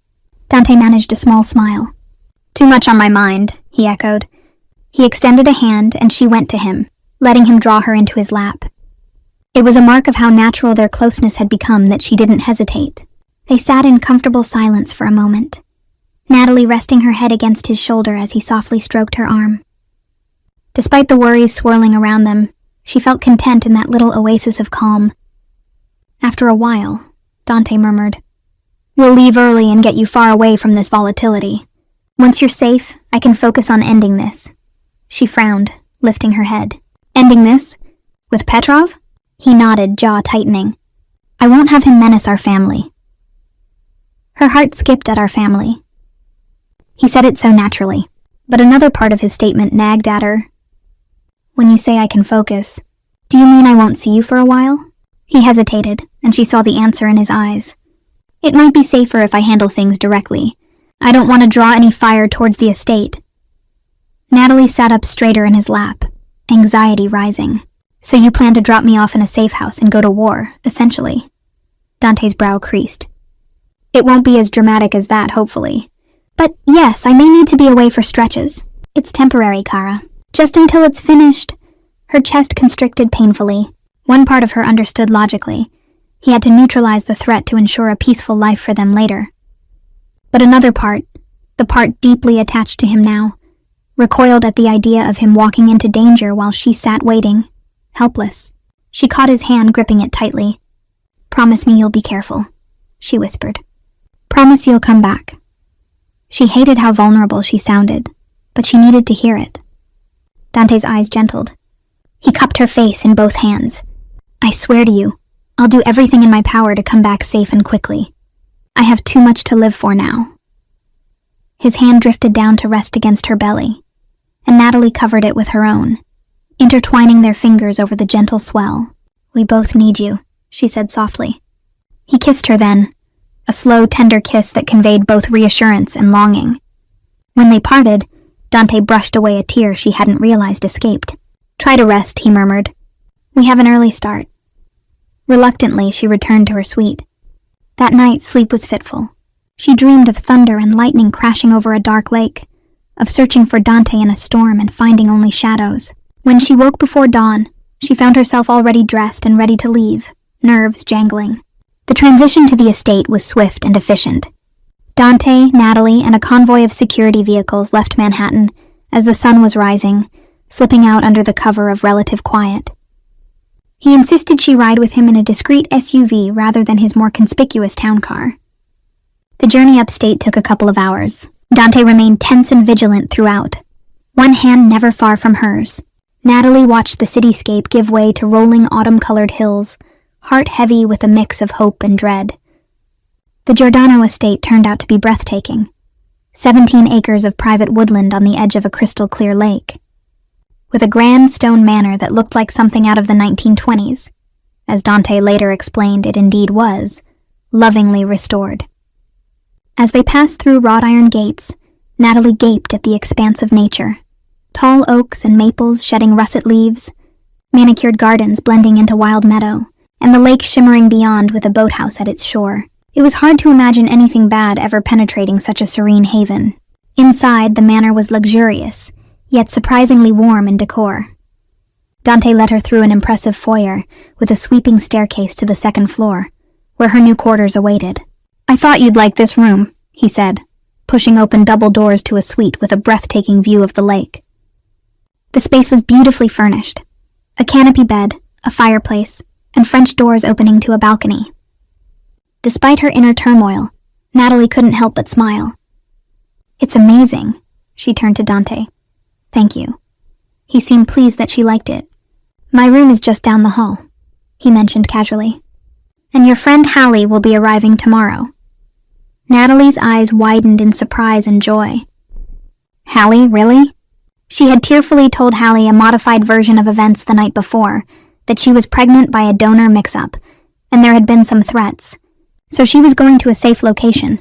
Dante managed a small smile. "Too much on my mind," he echoed. He extended a hand, and she went to him, letting him draw her into his lap. It was a mark of how natural their closeness had become that she didn't hesitate. They sat in comfortable silence for a moment, Natalie resting her head against his shoulder as he softly stroked her arm. Despite the worries swirling around them, she felt content in that little oasis of calm. After a while, Dante murmured, "We'll leave early and get you far away from this volatility. Once you're safe, I can focus on ending this." She frowned, lifting her head. "Ending this? With Petrov?" He nodded, jaw tightening. "I won't have him menace our family." Her heart skipped at our family. He said it so naturally, but another part of his statement nagged at her. "When you say I can focus, do you mean I won't see you for a while?" He hesitated, and she saw the answer in his eyes. "It might be safer if I handle things directly. I don't want to draw any fire towards the estate." Natalie sat up straighter in his lap, anxiety rising. "So you plan to drop me off in a safe house and go to war, essentially?" Dante's brow creased. "It won't be as dramatic as that, hopefully. But yes, I may need to be away for stretches. It's temporary, Kara. Just until it's finished." Her chest constricted painfully. One part of her understood logically. He had to neutralize the threat to ensure a peaceful life for them later. But another part, the part deeply attached to him now, recoiled at the idea of him walking into danger while she sat waiting, helpless. She caught his hand, gripping it tightly. "Promise me you'll be careful," she whispered. "Promise you'll come back." She hated how vulnerable she sounded, but she needed to hear it. Dante's eyes gentled. He cupped her face in both hands. "I swear to you, I'll do everything in my power to come back safe and quickly. I have too much to live for now." His hand drifted down to rest against her belly, and Natalie covered it with her own, intertwining their fingers over the gentle swell. "We both need you," she said softly. He kissed her then, a slow, tender kiss that conveyed both reassurance and longing. When they parted, Dante brushed away a tear she hadn't realized escaped. "Try to rest," he murmured. "We have an early start." Reluctantly, she returned to her suite. That night, sleep was fitful. She dreamed of thunder and lightning crashing over a dark lake, of searching for Dante in a storm and finding only shadows. When she woke before dawn, she found herself already dressed and ready to leave, nerves jangling. The transition to the estate was swift and efficient. Dante, Natalie, and a convoy of security vehicles left Manhattan as the sun was rising, slipping out under the cover of relative quiet. He insisted she ride with him in a discreet SUV rather than his more conspicuous town car. The journey upstate took a couple of hours. Dante remained tense and vigilant throughout, one hand never far from hers. Natalie watched the cityscape give way to rolling autumn-colored hills, heart heavy with a mix of hope and dread. The Giordano estate turned out to be breathtaking. 17 acres of private woodland on the edge of a crystal-clear lake, with a grand stone manor that looked like something out of the 1920s, as Dante later explained it indeed was, lovingly restored. As they passed through wrought iron gates, Natalie gaped at the expanse of nature. Tall oaks and maples shedding russet leaves, manicured gardens blending into wild meadow, and the lake shimmering beyond with a boathouse at its shore. It was hard to imagine anything bad ever penetrating such a serene haven. Inside, the manor was luxurious, yet surprisingly warm in decor. Dante led her through an impressive foyer with a sweeping staircase to the second floor, where her new quarters awaited. "I thought you'd like this room," he said, pushing open double doors to a suite with a breathtaking view of the lake. The space was beautifully furnished. A canopy bed, a fireplace, and French doors opening to a balcony. Despite her inner turmoil, Natalie couldn't help but smile. "It's amazing," she turned to Dante. "Thank you." He seemed pleased that she liked it. "My room is just down the hall," he mentioned casually. "And your friend Hallie will be arriving tomorrow." Natalie's eyes widened in surprise and joy. "Hallie, really?" She had tearfully told Hallie a modified version of events the night before, that she was pregnant by a donor mix-up, and there had been some threats. So she was going to a safe location,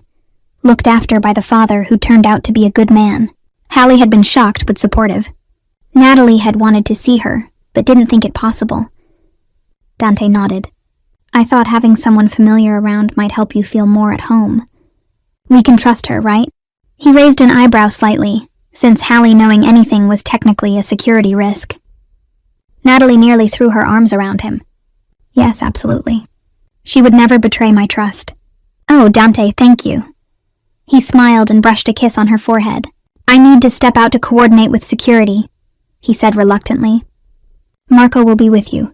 looked after by the father who turned out to be a good man. Hallie had been shocked but supportive. Natalie had wanted to see her, but didn't think it possible. Dante nodded. "I thought having someone familiar around might help you feel more at home. We can trust her, right?" He raised an eyebrow slightly, since Hallie knowing anything was technically a security risk. Natalie nearly threw her arms around him. "Yes, absolutely. She would never betray my trust." "Oh, Dante, thank you." He smiled and brushed a kiss on her forehead. "I need to step out to coordinate with security," he said reluctantly. "Marco will be with you.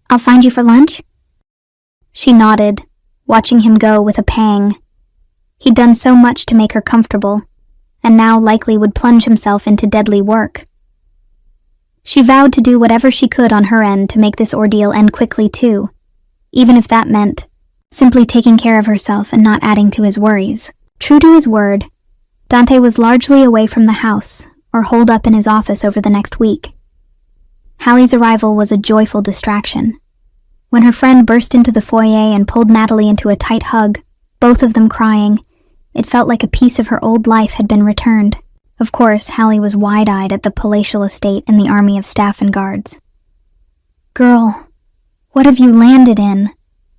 I'll find you for lunch?" She nodded, watching him go with a pang. He'd done so much to make her comfortable, and now likely would plunge himself into deadly work. She vowed to do whatever she could on her end to make this ordeal end quickly too, even if that meant simply taking care of herself and not adding to his worries. True to his word, Dante was largely away from the house or holed up in his office over the next week. Hallie's arrival was a joyful distraction. When her friend burst into the foyer and pulled Natalie into a tight hug, both of them crying, it felt like a piece of her old life had been returned. Of course, Hallie was wide-eyed at the palatial estate and the army of staff and guards. "Girl, what have you landed in?"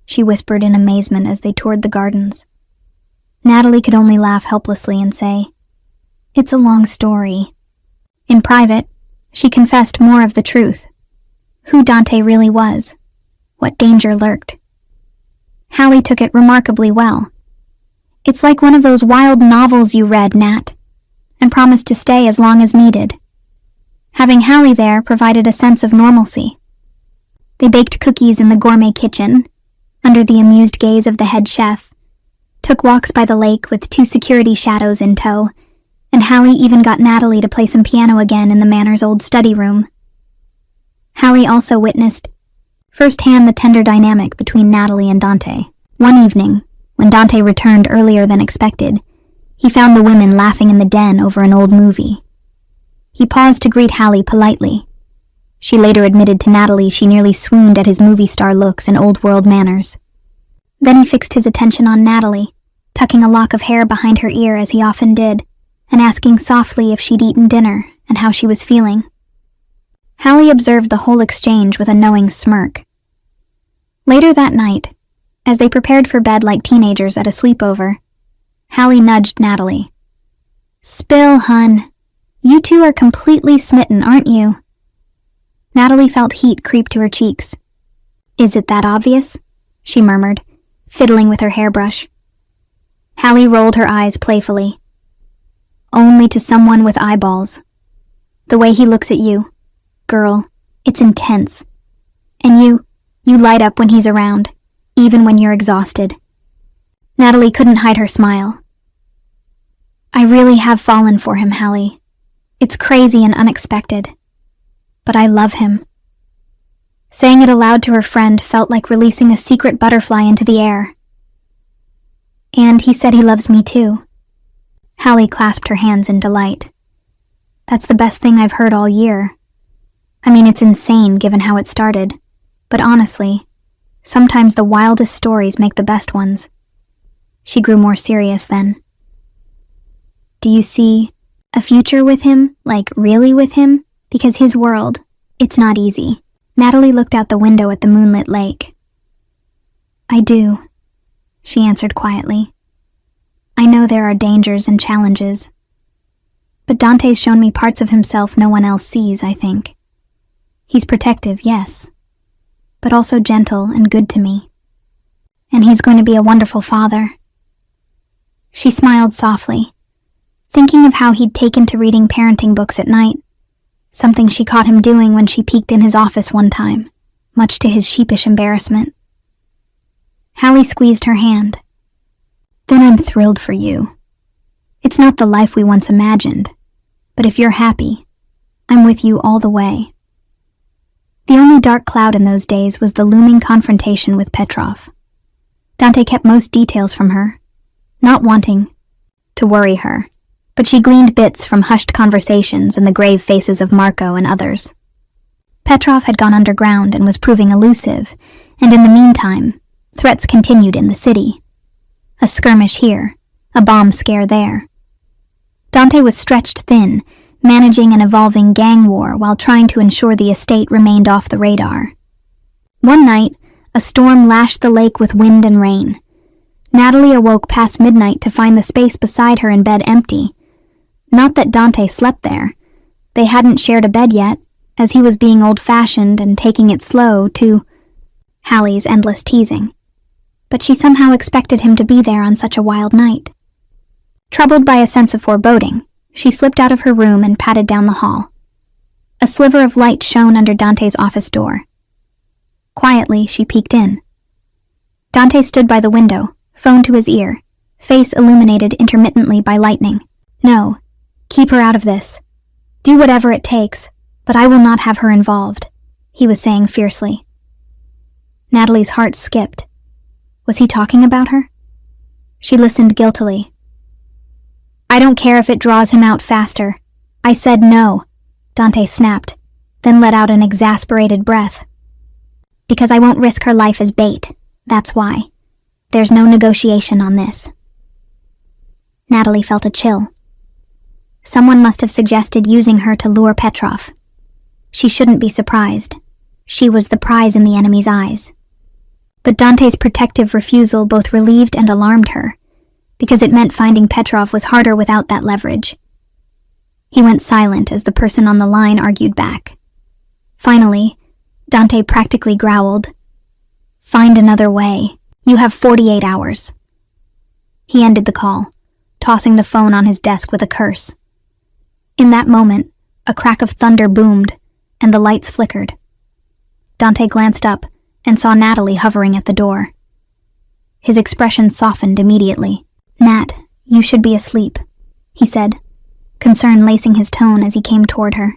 she whispered in amazement as they toured the gardens. Natalie could only laugh helplessly and say, "It's a long story." In private, she confessed more of the truth. who Dante really was, what danger lurked. Hallie took it remarkably well. It's like one of those wild novels you read, Nat, and promised to stay as long as needed. Having Hallie there provided a sense of normalcy. They baked cookies in the gourmet kitchen, under the amused gaze of the head chef, took walks by the lake with 2 security shadows in tow, and Hallie even got Natalie to play some piano again in the Manor's old study room. Hallie also witnessed firsthand the tender dynamic between Natalie and Dante. One evening, when Dante returned earlier than expected, he found the women laughing in the den over an old movie. He paused to greet Hallie politely. She later admitted to Natalie she nearly swooned at his movie star looks and old-world manners. Then he fixed his attention on Natalie, tucking a lock of hair behind her ear as he often did, and asking softly if she'd eaten dinner and how she was feeling. Hallie observed the whole exchange with a knowing smirk. Later that night, as they prepared for bed like teenagers at a sleepover, Hallie nudged Natalie. "Spill, hun. You two are completely smitten, aren't you?" Natalie felt heat creep to her cheeks. "Is it that obvious?" she murmured, fiddling with her hairbrush. Hallie rolled her eyes playfully. "Only to someone with eyeballs. The way he looks at you, girl, it's intense. And you light up when he's around, even when you're exhausted." Natalie couldn't hide her smile. "I really have fallen for him, Hallie. It's crazy and unexpected. But I love him." Saying it aloud to her friend felt like releasing a secret butterfly into the air. "And he said he loves me too." Hallie clasped her hands in delight. "That's the best thing I've heard all year. I mean, it's insane given how it started, but honestly, sometimes the wildest stories make the best ones." She grew more serious then. "Do you see a future with him, like really with him? Because his world, it's not easy." Natalie looked out the window at the moonlit lake. "I do," she answered quietly. "I know there are dangers and challenges. But Dante's shown me parts of himself no one else sees, I think. He's protective, yes, but also gentle and good to me. And he's going to be a wonderful father." She smiled softly, thinking of how he'd taken to reading parenting books at night, something she caught him doing when she peeked in his office one time, much to his sheepish embarrassment. Hallie squeezed her hand. "Then I'm thrilled for you. It's not the life we once imagined, but if you're happy, I'm with you all the way." The only dark cloud in those days was the looming confrontation with Petrov. Dante kept most details from her, not wanting to worry her, but she gleaned bits from hushed conversations and the grave faces of Marco and others. Petrov had gone underground and was proving elusive, and in the meantime, threats continued in the city. A skirmish here, a bomb scare there. Dante was stretched thin, managing an evolving gang war while trying to ensure the estate remained off the radar. One night, a storm lashed the lake with wind and rain. Natalie awoke past midnight to find the space beside her in bed empty. Not that Dante slept there. They hadn't shared a bed yet, as he was being old-fashioned and taking it slow to Hallie's endless teasing. But she somehow expected him to be there on such a wild night. Troubled by a sense of foreboding, she slipped out of her room and padded down the hall. A sliver of light shone under Dante's office door. Quietly, she peeked in. Dante stood by the window, phone to his ear, face illuminated intermittently by lightning. "No, keep her out of this. Do whatever it takes, but I will not have her involved," he was saying fiercely. Natalie's heart skipped. Was he talking about her? She listened guiltily. "I don't care if it draws him out faster. I said no," Dante snapped, then let out an exasperated breath. "Because I won't risk her life as bait, that's why. There's no negotiation on this." Natalie felt a chill. Someone must have suggested using her to lure Petrov. She shouldn't be surprised. She was the prize in the enemy's eyes. But Dante's protective refusal both relieved and alarmed her, because it meant finding Petrov was harder without that leverage. He went silent as the person on the line argued back. Finally, Dante practically growled. Find another way. You have 48 hours. He ended the call, tossing the phone on his desk with a curse. In that moment, a crack of thunder boomed, and the lights flickered. Dante glanced up and saw Natalie hovering at the door. His expression softened immediately. Nat, you should be asleep, he said, concern lacing his tone as he came toward her.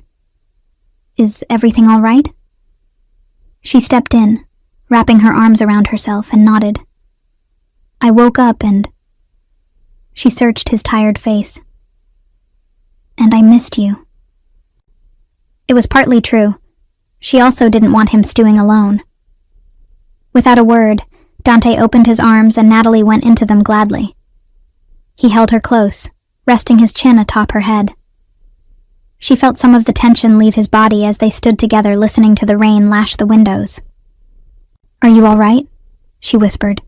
Is everything all right? She stepped in, wrapping her arms around herself, and nodded. I woke up and... She searched his tired face. And I missed you. It was partly true. She also didn't want him stewing alone. Without a word, Dante opened his arms and Natalie went into them gladly. He held her close, resting his chin atop her head. She felt some of the tension leave his body as they stood together listening to the rain lash the windows. Are you all right? She whispered.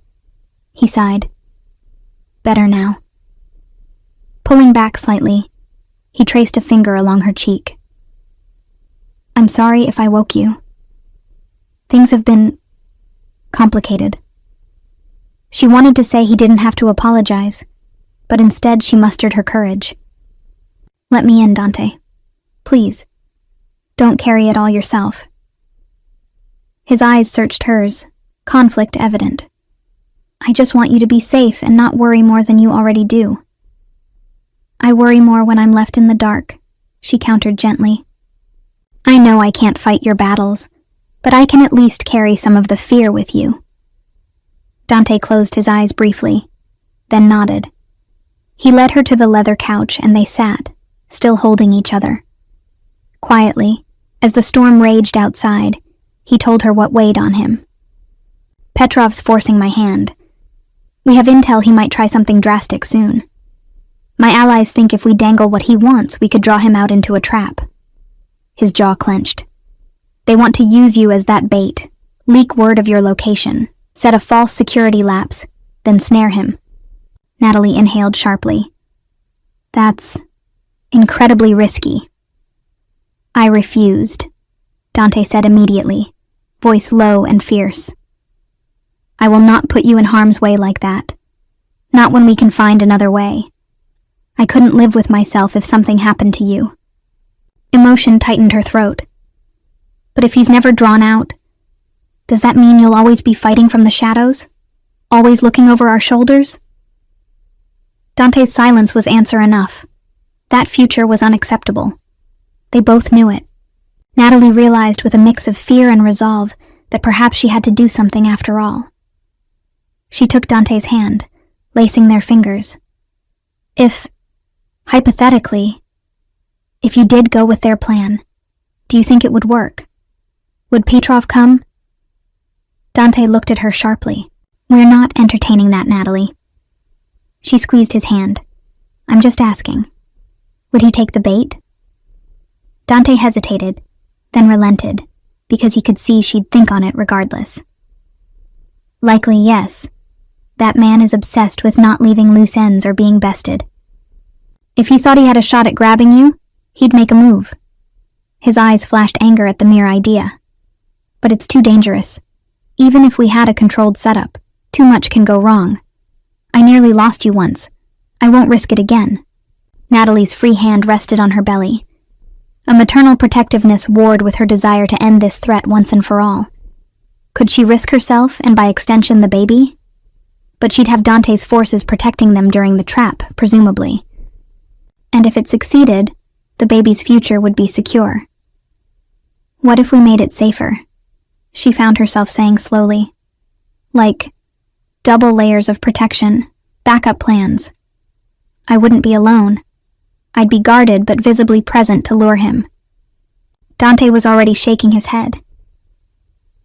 He sighed. Better now. Pulling back slightly, he traced a finger along her cheek. I'm sorry if I woke you. Things have been... complicated. She wanted to say he didn't have to apologize, but instead she mustered her courage. Let me in, Dante. Please. Don't carry it all yourself. His eyes searched hers, conflict evident. I just want you to be safe and not worry more than you already do. I worry more when I'm left in the dark, she countered gently. I know I can't fight your battles, but I can at least carry some of the fear with you. Dante closed his eyes briefly, then nodded. He led her to the leather couch and they sat, still holding each other. Quietly, as the storm raged outside, he told her what weighed on him. Petrov's forcing my hand. We have intel he might try something drastic soon. My allies think if we dangle what he wants, we could draw him out into a trap. His jaw clenched. They want to use you as that bait, leak word of your location, set a false security lapse, then snare him. Natalie inhaled sharply. That's incredibly risky. I refused, Dante said immediately, voice low and fierce. I will not put you in harm's way like that. Not when we can find another way. I couldn't live with myself if something happened to you. Emotion tightened her throat. But if he's never drawn out, does that mean you'll always be fighting from the shadows? Always looking over our shoulders? Dante's silence was answer enough. That future was unacceptable. They both knew it. Natalie realized with a mix of fear and resolve that perhaps she had to do something after all. She took Dante's hand, lacing their fingers. Hypothetically, if you did go with their plan, do you think it would work? Would Petrov come? Dante looked at her sharply. We're not entertaining that, Natalie. She squeezed his hand. I'm just asking. Would he take the bait? Dante hesitated, then relented, because he could see she'd think on it regardless. Likely yes. That man is obsessed with not leaving loose ends or being bested. If he thought he had a shot at grabbing you, he'd make a move. His eyes flashed anger at the mere idea. But it's too dangerous. Even if we had a controlled setup, too much can go wrong. I nearly lost you once. I won't risk it again. Natalie's free hand rested on her belly. A maternal protectiveness warred with her desire to end this threat once and for all. Could she risk herself and by extension the baby? But she'd have Dante's forces protecting them during the trap, presumably. And if it succeeded, the baby's future would be secure. What if we made it safer? She found herself saying slowly. Like, double layers of protection, backup plans. I wouldn't be alone. I'd be guarded but visibly present to lure him. Dante was already shaking his head.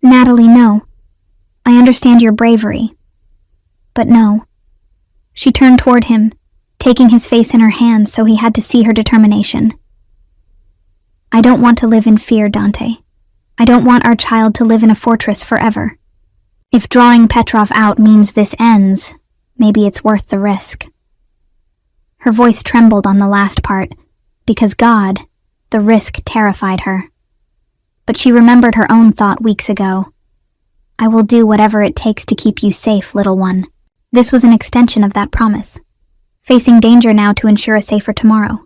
Natalie, no. I understand your bravery. But no. She turned toward him, taking his face in her hands so he had to see her determination. I don't want to live in fear, Dante. I don't want our child to live in a fortress forever. If drawing Petrov out means this ends, maybe it's worth the risk. Her voice trembled on the last part, because God, the risk terrified her. but she remembered her own thought weeks ago. I will do whatever it takes to keep you safe, little one. This was an extension of that promise, facing danger now to ensure a safer tomorrow.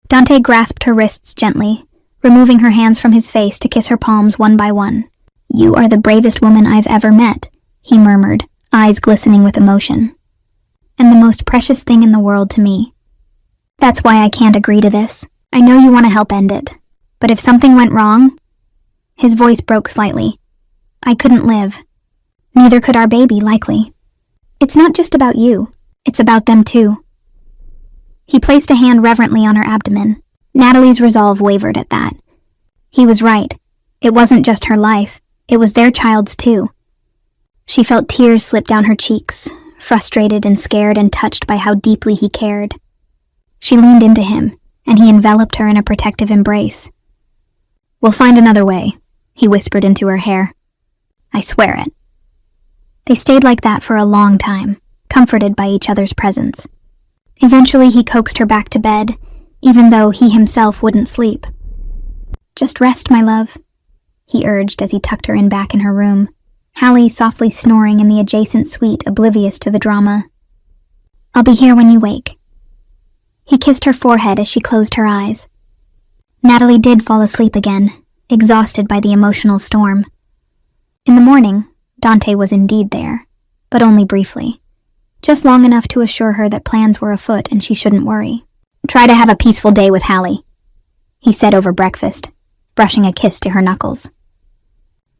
Dante grasped her wrists gently, removing her hands from his face to kiss her palms one by one. You are the bravest woman I've ever met, he murmured, eyes glistening with emotion. And the most precious thing in the world to me. That's why I can't agree to this. I know you want to help end it. But if something went wrong... His voice broke slightly. I couldn't live. Neither could our baby, likely. It's not just about you. It's about them too. He placed a hand reverently on her abdomen. Natalie's resolve wavered at that. He was right. It wasn't just her life. It was their child's too. She felt tears slip down her cheeks, frustrated and scared and touched by how deeply he cared. She leaned into him, and he enveloped her in a protective embrace. We'll find another way, he whispered into her hair. I swear it. They stayed like that for a long time, comforted by each other's presence. Eventually he coaxed her back to bed, even though he himself wouldn't sleep. Just rest, my love, he urged as he tucked her in back in her room, Hallie softly snoring in the adjacent suite, oblivious to the drama. I'll be here when you wake. He kissed her forehead as she closed her eyes. Natalie did fall asleep again, exhausted by the emotional storm. In the morning, Dante was indeed there, but only briefly. Just long enough to assure her that plans were afoot and she shouldn't worry. Try to have a peaceful day with Hallie, he said over breakfast, brushing a kiss to her knuckles.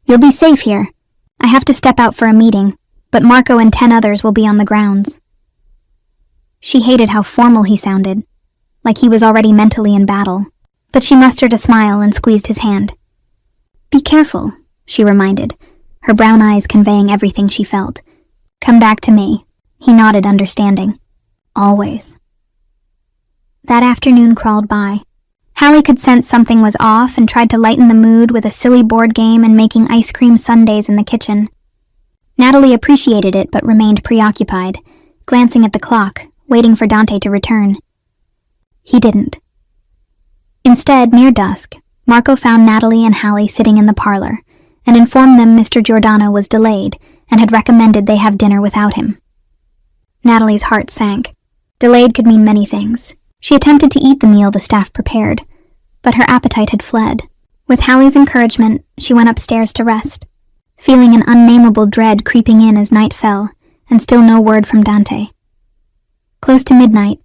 You'll be safe here. I have to step out for a meeting, but Marco and 10 others will be on the grounds. She hated how formal he sounded, like he was already mentally in battle, but she mustered a smile and squeezed his hand. Be careful, she reminded, her brown eyes conveying everything she felt. Come back to me, he nodded, understanding. Always. That afternoon crawled by. Hallie could sense something was off and tried to lighten the mood with a silly board game and making ice cream sundaes in the kitchen. Natalie appreciated it but remained preoccupied, glancing at the clock, waiting for Dante to return. He didn't. Instead, near dusk, Marco found Natalie and Hallie sitting in the parlor and informed them Mr. Giordano was delayed and had recommended they have dinner without him. Natalie's heart sank. Delayed could mean many things. She attempted to eat the meal the staff prepared, but her appetite had fled. With Hallie's encouragement, she went upstairs to rest, feeling an unnameable dread creeping in as night fell, and still no word from Dante. Close to midnight,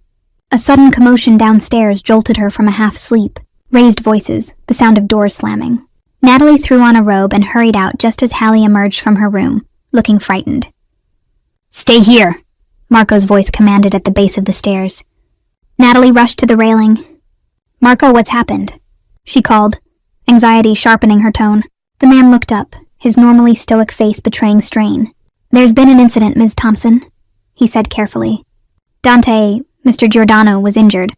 a sudden commotion downstairs jolted her from a half-sleep. Raised voices, the sound of doors slamming. Natalie threw on a robe and hurried out just as Hallie emerged from her room, looking frightened. Stay here, Marco's voice commanded at the base of the stairs. Natalie rushed to the railing. Marco, what's happened? She called, anxiety sharpening her tone. The man looked up, his normally stoic face betraying strain. There's been an incident, Ms. Thompson, he said carefully. Dante, Mr. Giordano, was injured.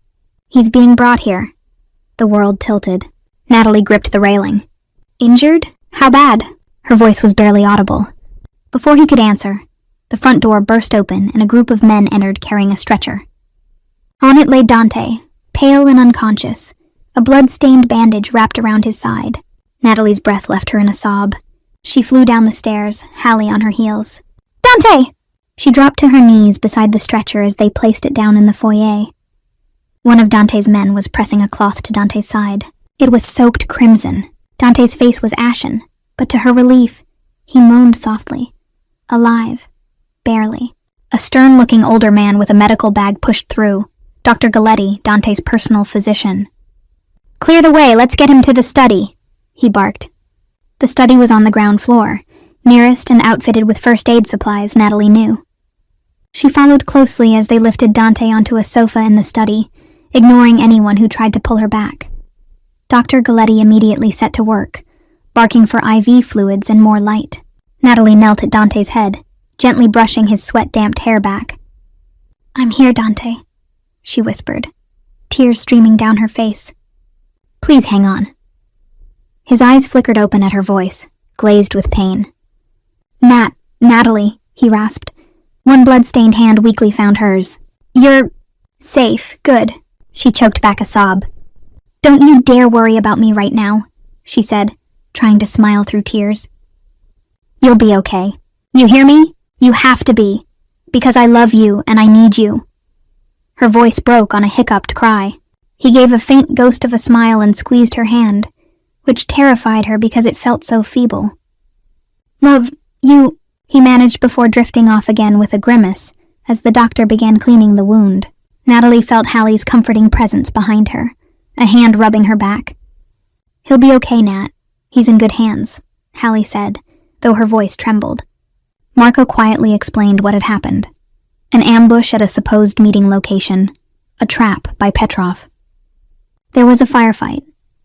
He's being brought here. The world tilted. Natalie gripped the railing. Injured? How bad? Her voice was barely audible. Before he could answer, the front door burst open and a group of men entered carrying a stretcher. On it lay Dante, pale and unconscious, a blood-stained bandage wrapped around his side. Natalie's breath left her in a sob. She flew down the stairs, Hallie on her heels. Dante! She dropped to her knees beside the stretcher as they placed it down in the foyer. One of Dante's men was pressing a cloth to Dante's side. It was soaked crimson. Dante's face was ashen, but to her relief, he moaned softly. Alive. Barely. A stern-looking older man with a medical bag pushed through. Dr. Galletti, Dante's personal physician. Clear the way, let's get him to the study, he barked. The study was on the ground floor, nearest and outfitted with first aid supplies Natalie knew. She followed closely as they lifted Dante onto a sofa in the study, ignoring anyone who tried to pull her back. Dr. Galletti immediately set to work, barking for IV fluids and more light. Natalie knelt at Dante's head, gently brushing his sweat-damped hair back. I'm here, Dante, she whispered, tears streaming down her face. Please hang on. His eyes flickered open at her voice, glazed with pain. Natalie, he rasped. One blood-stained hand weakly found hers. You're safe, good. She choked back a sob. Don't you dare worry about me right now, she said, trying to smile through tears. "You'll be okay. You hear me? You have to be. Because I love you and I need you." Her voice broke on a hiccuped cry. He gave a faint ghost of a smile and squeezed her hand, which terrified her because it felt so feeble. "Love, you," he managed before drifting off again with a grimace as the doctor began cleaning the wound. Natalie felt Hallie's comforting presence behind her, a hand rubbing her back. "He'll be okay, Nat. He's in good hands," Hallie said, though her voice trembled. Marco quietly explained what had happened. An ambush at a supposed meeting location, a trap by Petrov. There was a firefight,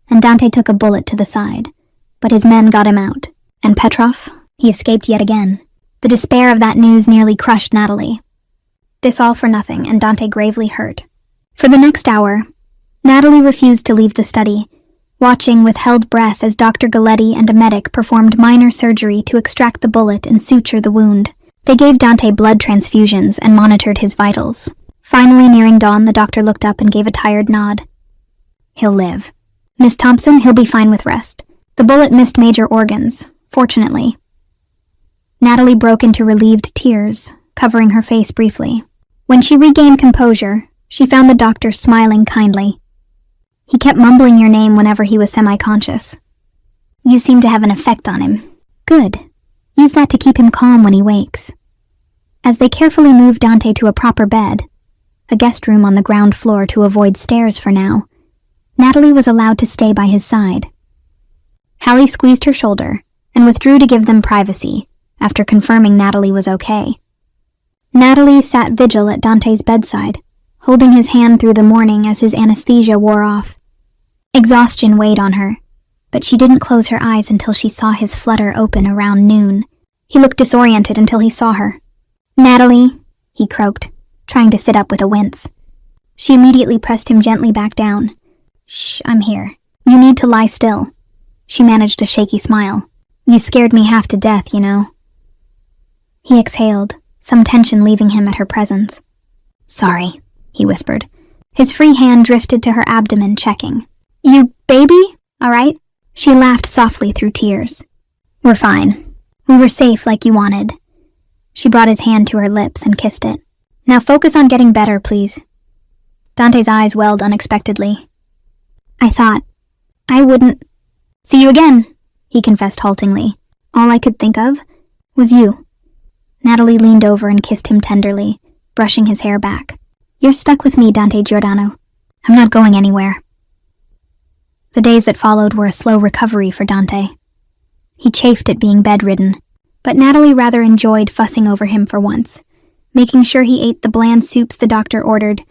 and Dante took a bullet to the side, but his men got him out, and Petrov, he escaped yet again. The despair of that news nearly crushed Natalie. This all for nothing, and Dante gravely hurt. For the next hour, Natalie refused to leave the study, watching with held breath as Dr. Galletti and a medic performed minor surgery to extract the bullet and suture the wound. They gave Dante blood transfusions and monitored his vitals. Finally, nearing dawn, the doctor looked up and gave a tired nod. "He'll live. Miss Thompson, he'll be fine with rest. The bullet missed major organs, fortunately." Natalie broke into relieved tears, covering her face briefly. When she regained composure, she found the doctor smiling kindly. "He kept mumbling your name whenever he was semi-conscious. You seem to have an effect on him. Good. Use that to keep him calm when he wakes." As they carefully moved Dante to a proper bed, a guest room on the ground floor to avoid stairs for now, Natalie was allowed to stay by his side. Hallie squeezed her shoulder and withdrew to give them privacy after confirming Natalie was okay. Natalie sat vigil at Dante's bedside, holding his hand through the morning as his anesthesia wore off. Exhaustion weighed on her, but she didn't close her eyes until she saw his flutter open around noon. He looked disoriented until he saw her. "Natalie," he croaked, trying to sit up with a wince. She immediately pressed him gently back down. "Shh, I'm here. You need to lie still." She managed a shaky smile. "You scared me half to death, you know." He exhaled, some tension leaving him at her presence. "Sorry," he whispered. His free hand drifted to her abdomen, checking. "You baby? All right?" She laughed softly through tears. "We're fine. We were safe like you wanted." She brought his hand to her lips and kissed it. "Now focus on getting better, please." Dante's eyes welled unexpectedly. I wouldn't... "See you again," he confessed haltingly. "All I could think of was you." Natalie leaned over and kissed him tenderly, brushing his hair back. "You're stuck with me, Dante Giordano. I'm not going anywhere." The days that followed were a slow recovery for Dante. He chafed at being bedridden, but Natalie rather enjoyed fussing over him for once, making sure he ate the bland soups the doctor ordered,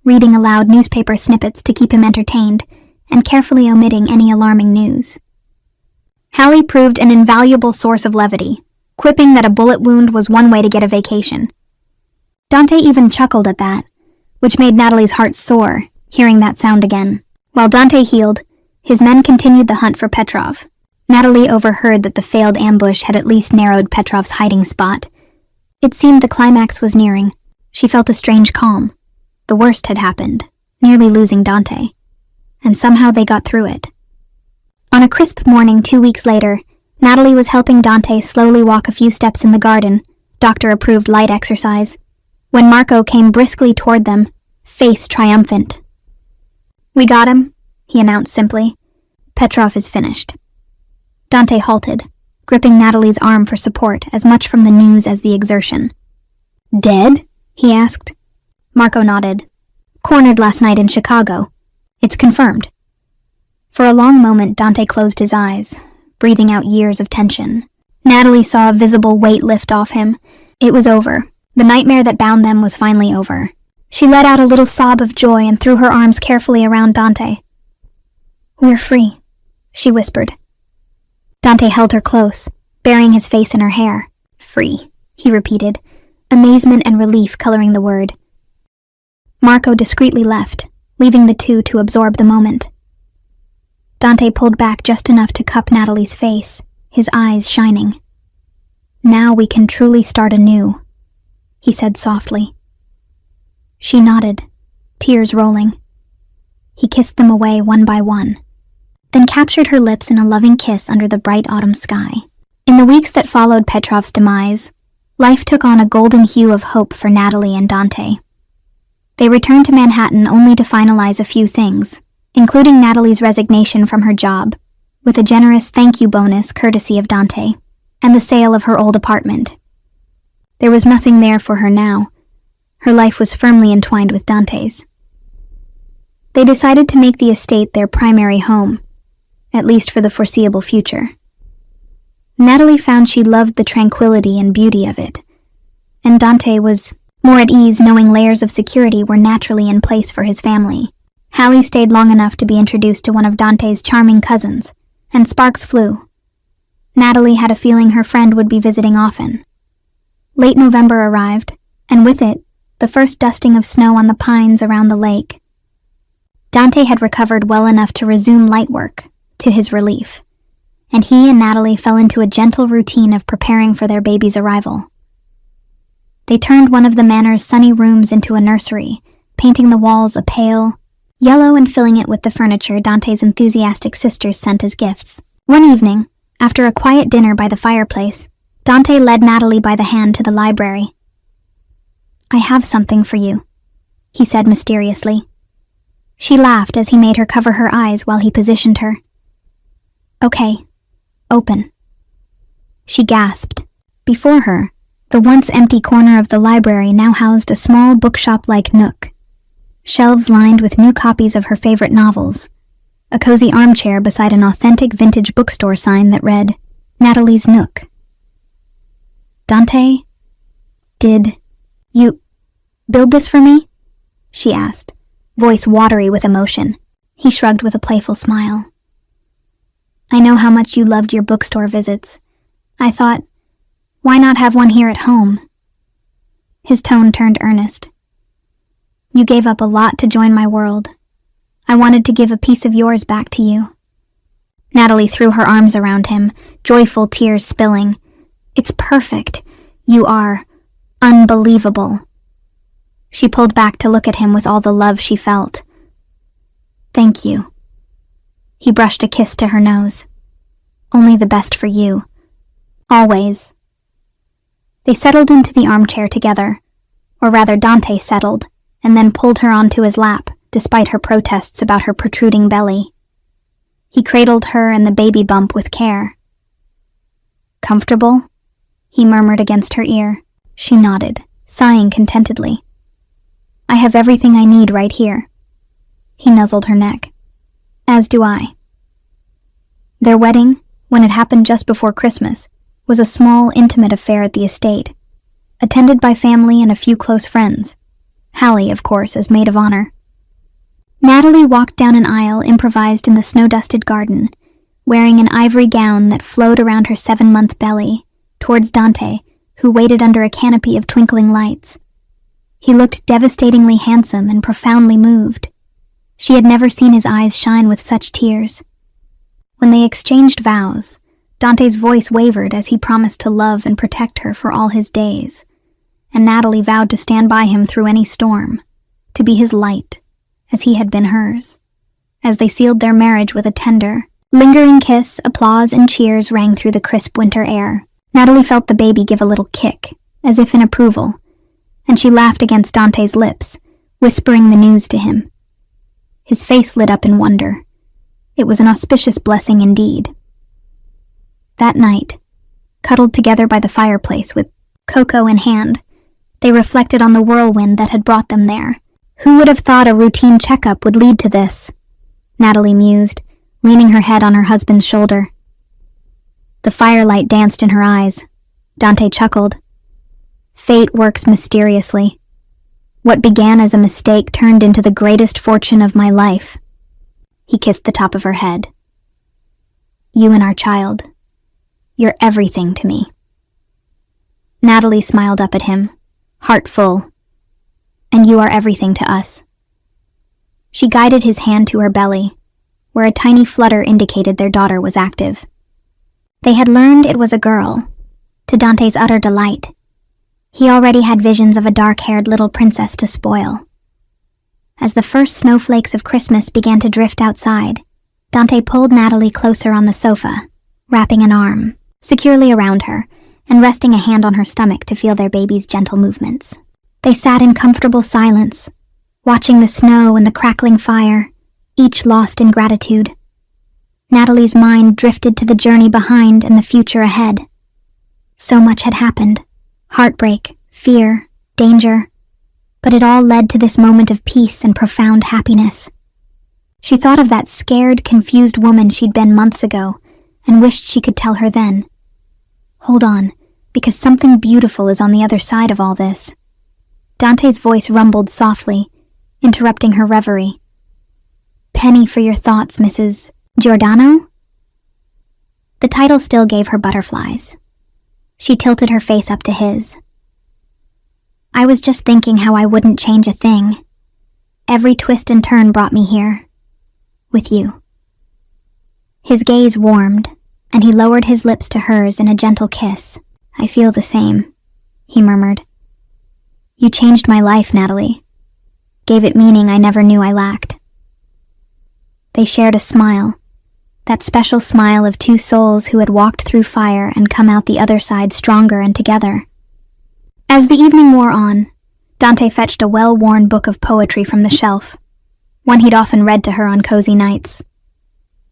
reading aloud newspaper snippets to keep him entertained, and carefully omitting any alarming news. Hallie proved an invaluable source of levity, quipping that a bullet wound was one way to get a vacation. Dante even chuckled at that, which made Natalie's heart soar, hearing that sound again. While Dante healed, his men continued the hunt for Petrov. Natalie overheard that the failed ambush had at least narrowed Petrov's hiding spot. It seemed the climax was nearing. She felt a strange calm. The worst had happened, nearly losing Dante. And somehow they got through it. On a crisp morning 2 weeks later, Natalie was helping Dante slowly walk a few steps in the garden, doctor-approved light exercise, when Marco came briskly toward them, face triumphant. "We got him," he announced simply. "Petrov is finished." Dante halted, gripping Natalie's arm for support as much from the news as the exertion. "Dead?" he asked. Marco nodded. "Cornered last night in Chicago. It's confirmed." For a long moment, Dante closed his eyes, breathing out years of tension. Natalie saw a visible weight lift off him. It was over. The nightmare that bound them was finally over. She let out a little sob of joy and threw her arms carefully around Dante. "We're free," she whispered. Dante held her close, burying his face in her hair. "Free," he repeated, amazement and relief coloring the word. Marco discreetly left, leaving the two to absorb the moment. Dante pulled back just enough to cup Natalie's face, his eyes shining. "Now we can truly start anew," he said softly. She nodded, tears rolling. He kissed them away one by one. then captured her lips in a loving kiss under the bright autumn sky. In the weeks that followed Petrov's demise, life took on a golden hue of hope for Natalie and Dante. They returned to Manhattan only to finalize a few things, including Natalie's resignation from her job, with a generous thank you bonus courtesy of Dante, and the sale of her old apartment. There was nothing there for her now. Her life was firmly entwined with Dante's. They decided to make the estate their primary home, at least for the foreseeable future. Natalie found she loved the tranquility and beauty of it, and Dante was more at ease knowing layers of security were naturally in place for his family. Hallie stayed long enough to be introduced to one of Dante's charming cousins, and sparks flew. Natalie had a feeling her friend would be visiting often. Late November arrived, and with it, the first dusting of snow on the pines around the lake. Dante had recovered well enough to resume light work, to his relief, and he and Natalie fell into a gentle routine of preparing for their baby's arrival. They turned one of the manor's sunny rooms into a nursery, painting the walls a pale yellow and filling it with the furniture Dante's enthusiastic sisters sent as gifts. One evening, after a quiet dinner by the fireplace, Dante led Natalie by the hand to the library. "I have something for you," he said mysteriously. She laughed as he made her cover her eyes while he positioned her. "Okay, open." She gasped. Before her, the once empty corner of the library now housed a small bookshop-like nook. Shelves lined with new copies of her favorite novels, a cozy armchair beside an authentic vintage bookstore sign that read, "Natalie's Nook." "Dante, did you build this for me?" she asked, voice watery with emotion. He shrugged with a playful smile. "I know how much you loved your bookstore visits. I thought, why not have one here at home?" His tone turned earnest. "You gave up a lot to join my world. I wanted to give a piece of yours back to you." Natalie threw her arms around him, joyful tears spilling. "It's perfect. You are unbelievable." She pulled back to look at him with all the love she felt. "Thank you." He brushed a kiss to her nose. "Only the best for you. Always." They settled into the armchair together, or rather Dante settled, and then pulled her onto his lap, despite her protests about her protruding belly. He cradled her and the baby bump with care. "Comfortable?" he murmured against her ear. She nodded, sighing contentedly. "I have everything I need right here." He nuzzled her neck. "As do I." Their wedding, when it happened just before Christmas, was a small, intimate affair at the estate, attended by family and a few close friends. Hallie, of course, as maid of honor. Natalie walked down an aisle improvised in the snow-dusted garden, wearing an ivory gown that flowed around her 7-month belly, towards Dante, who waited under a canopy of twinkling lights. He looked devastatingly handsome and profoundly moved. She had never seen his eyes shine with such tears. When they exchanged vows, Dante's voice wavered as he promised to love and protect her for all his days, and Natalie vowed to stand by him through any storm, to be his light, as he had been hers. As they sealed their marriage with a tender, lingering kiss, applause and cheers rang through the crisp winter air. Natalie felt the baby give a little kick, as if in approval, and she laughed against Dante's lips, whispering the news to him. His face lit up in wonder. It was an auspicious blessing indeed. That night, cuddled together by the fireplace with cocoa in hand, they reflected on the whirlwind that had brought them there. Who would have thought a routine checkup would lead to this? Natalie mused, leaning her head on her husband's shoulder. The firelight danced in her eyes. Dante chuckled. Fate works mysteriously. What began as a mistake turned into the greatest fortune of my life. He kissed the top of her head. You and our child. You're everything to me. Natalie smiled up at him, heart full. And you are everything to us. She guided his hand to her belly, where a tiny flutter indicated their daughter was active. They had learned it was a girl, to Dante's utter delight. He already had visions of a dark-haired little princess to spoil. As the first snowflakes of Christmas began to drift outside, Dante pulled Natalie closer on the sofa, wrapping an arm securely around her and resting a hand on her stomach to feel their baby's gentle movements. They sat in comfortable silence, watching the snow and the crackling fire, each lost in gratitude. Natalie's mind drifted to the journey behind and the future ahead. So much had happened: heartbreak, fear, danger, but it all led to this moment of peace and profound happiness. She thought of that scared, confused woman she'd been months ago and wished she could tell her then, "Hold on, because something beautiful is on the other side of all this." Dante's voice rumbled softly, interrupting her reverie. "Penny for your thoughts, Mrs. Giordano?" The title still gave her butterflies. She tilted her face up to his. "I was just thinking how I wouldn't change a thing. Every twist and turn brought me here. With you." His gaze warmed, and he lowered his lips to hers in a gentle kiss. "I feel the same," he murmured. "You changed my life, Natalie. Gave it meaning I never knew I lacked." They shared a smile, that special smile of two souls who had walked through fire and come out the other side stronger and together. As the evening wore on, Dante fetched a well-worn book of poetry from the shelf, one he'd often read to her on cozy nights.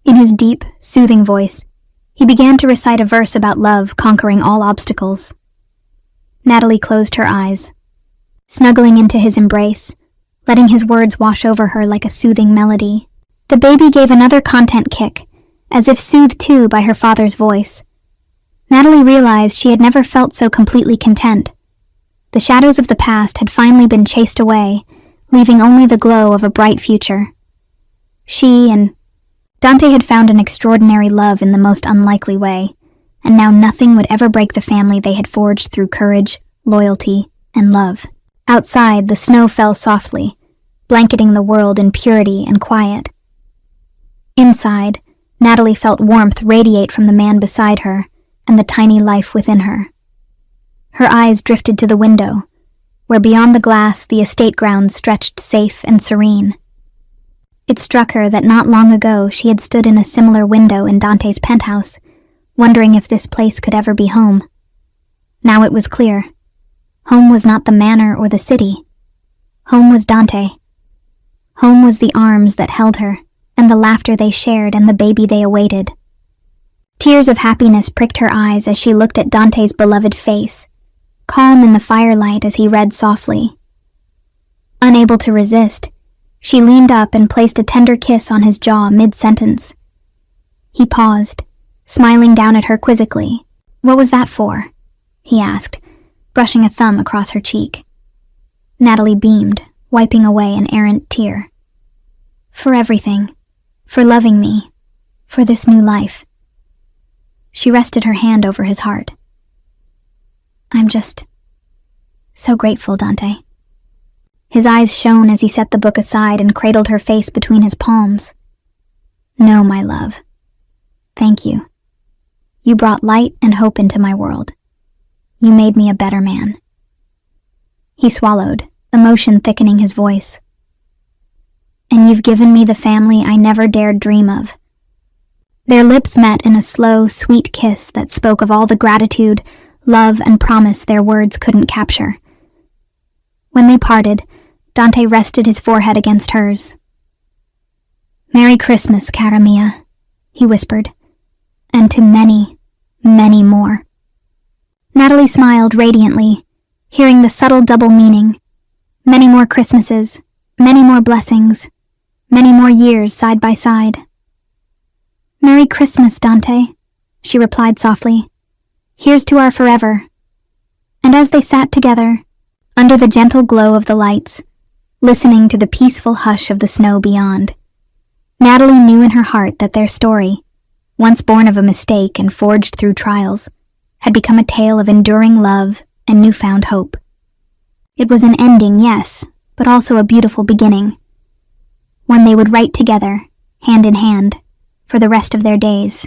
In his deep, soothing voice, he began to recite a verse about love conquering all obstacles. Natalie closed her eyes, snuggling into his embrace, letting his words wash over her like a soothing melody. The baby gave another content kick, as if soothed too by her father's voice. Natalie realized she had never felt so completely content. The shadows of the past had finally been chased away, leaving only the glow of a bright future. She and Dante had found an extraordinary love in the most unlikely way, and now nothing would ever break the family they had forged through courage, loyalty, and love. Outside, the snow fell softly, blanketing the world in purity and quiet. Inside, Natalie felt warmth radiate from the man beside her and the tiny life within her. Her eyes drifted to the window, where beyond the glass the estate grounds stretched safe and serene. It struck her that not long ago she had stood in a similar window in Dante's penthouse, wondering if this place could ever be home. Now it was clear. Home was not the manor or the city. Home was Dante. Home was the arms that held her, and the laughter they shared and the baby they awaited. Tears of happiness pricked her eyes as she looked at Dante's beloved face, calm in the firelight as he read softly. Unable to resist, she leaned up and placed a tender kiss on his jaw mid-sentence. He paused, smiling down at her quizzically. "What was that for?" he asked, brushing a thumb across her cheek. Natalie beamed, wiping away an errant tear. "For everything. For loving me. For this new life." She rested her hand over his heart. "I'm just so grateful, Dante." His eyes shone as he set the book aside and cradled her face between his palms. "No, my love. Thank you. You brought light and hope into my world. You made me a better man." He swallowed, emotion thickening his voice. "And you've given me the family I never dared dream of." Their lips met in a slow, sweet kiss that spoke of all the gratitude, love, and promise their words couldn't capture. When they parted, Dante rested his forehead against hers. "Merry Christmas, cara mia," he whispered, "and to many, many more." Natalie smiled radiantly, hearing the subtle double meaning. Many more Christmases, many more blessings, many more years side by side. "Merry Christmas, Dante," she replied softly. "Here's to our forever." And as they sat together, under the gentle glow of the lights, listening to the peaceful hush of the snow beyond, Natalie knew in her heart that their story, once born of a mistake and forged through trials, had become a tale of enduring love and newfound hope. It was an ending, yes, but also a beautiful beginning, one they would write together, hand in hand, for the rest of their days.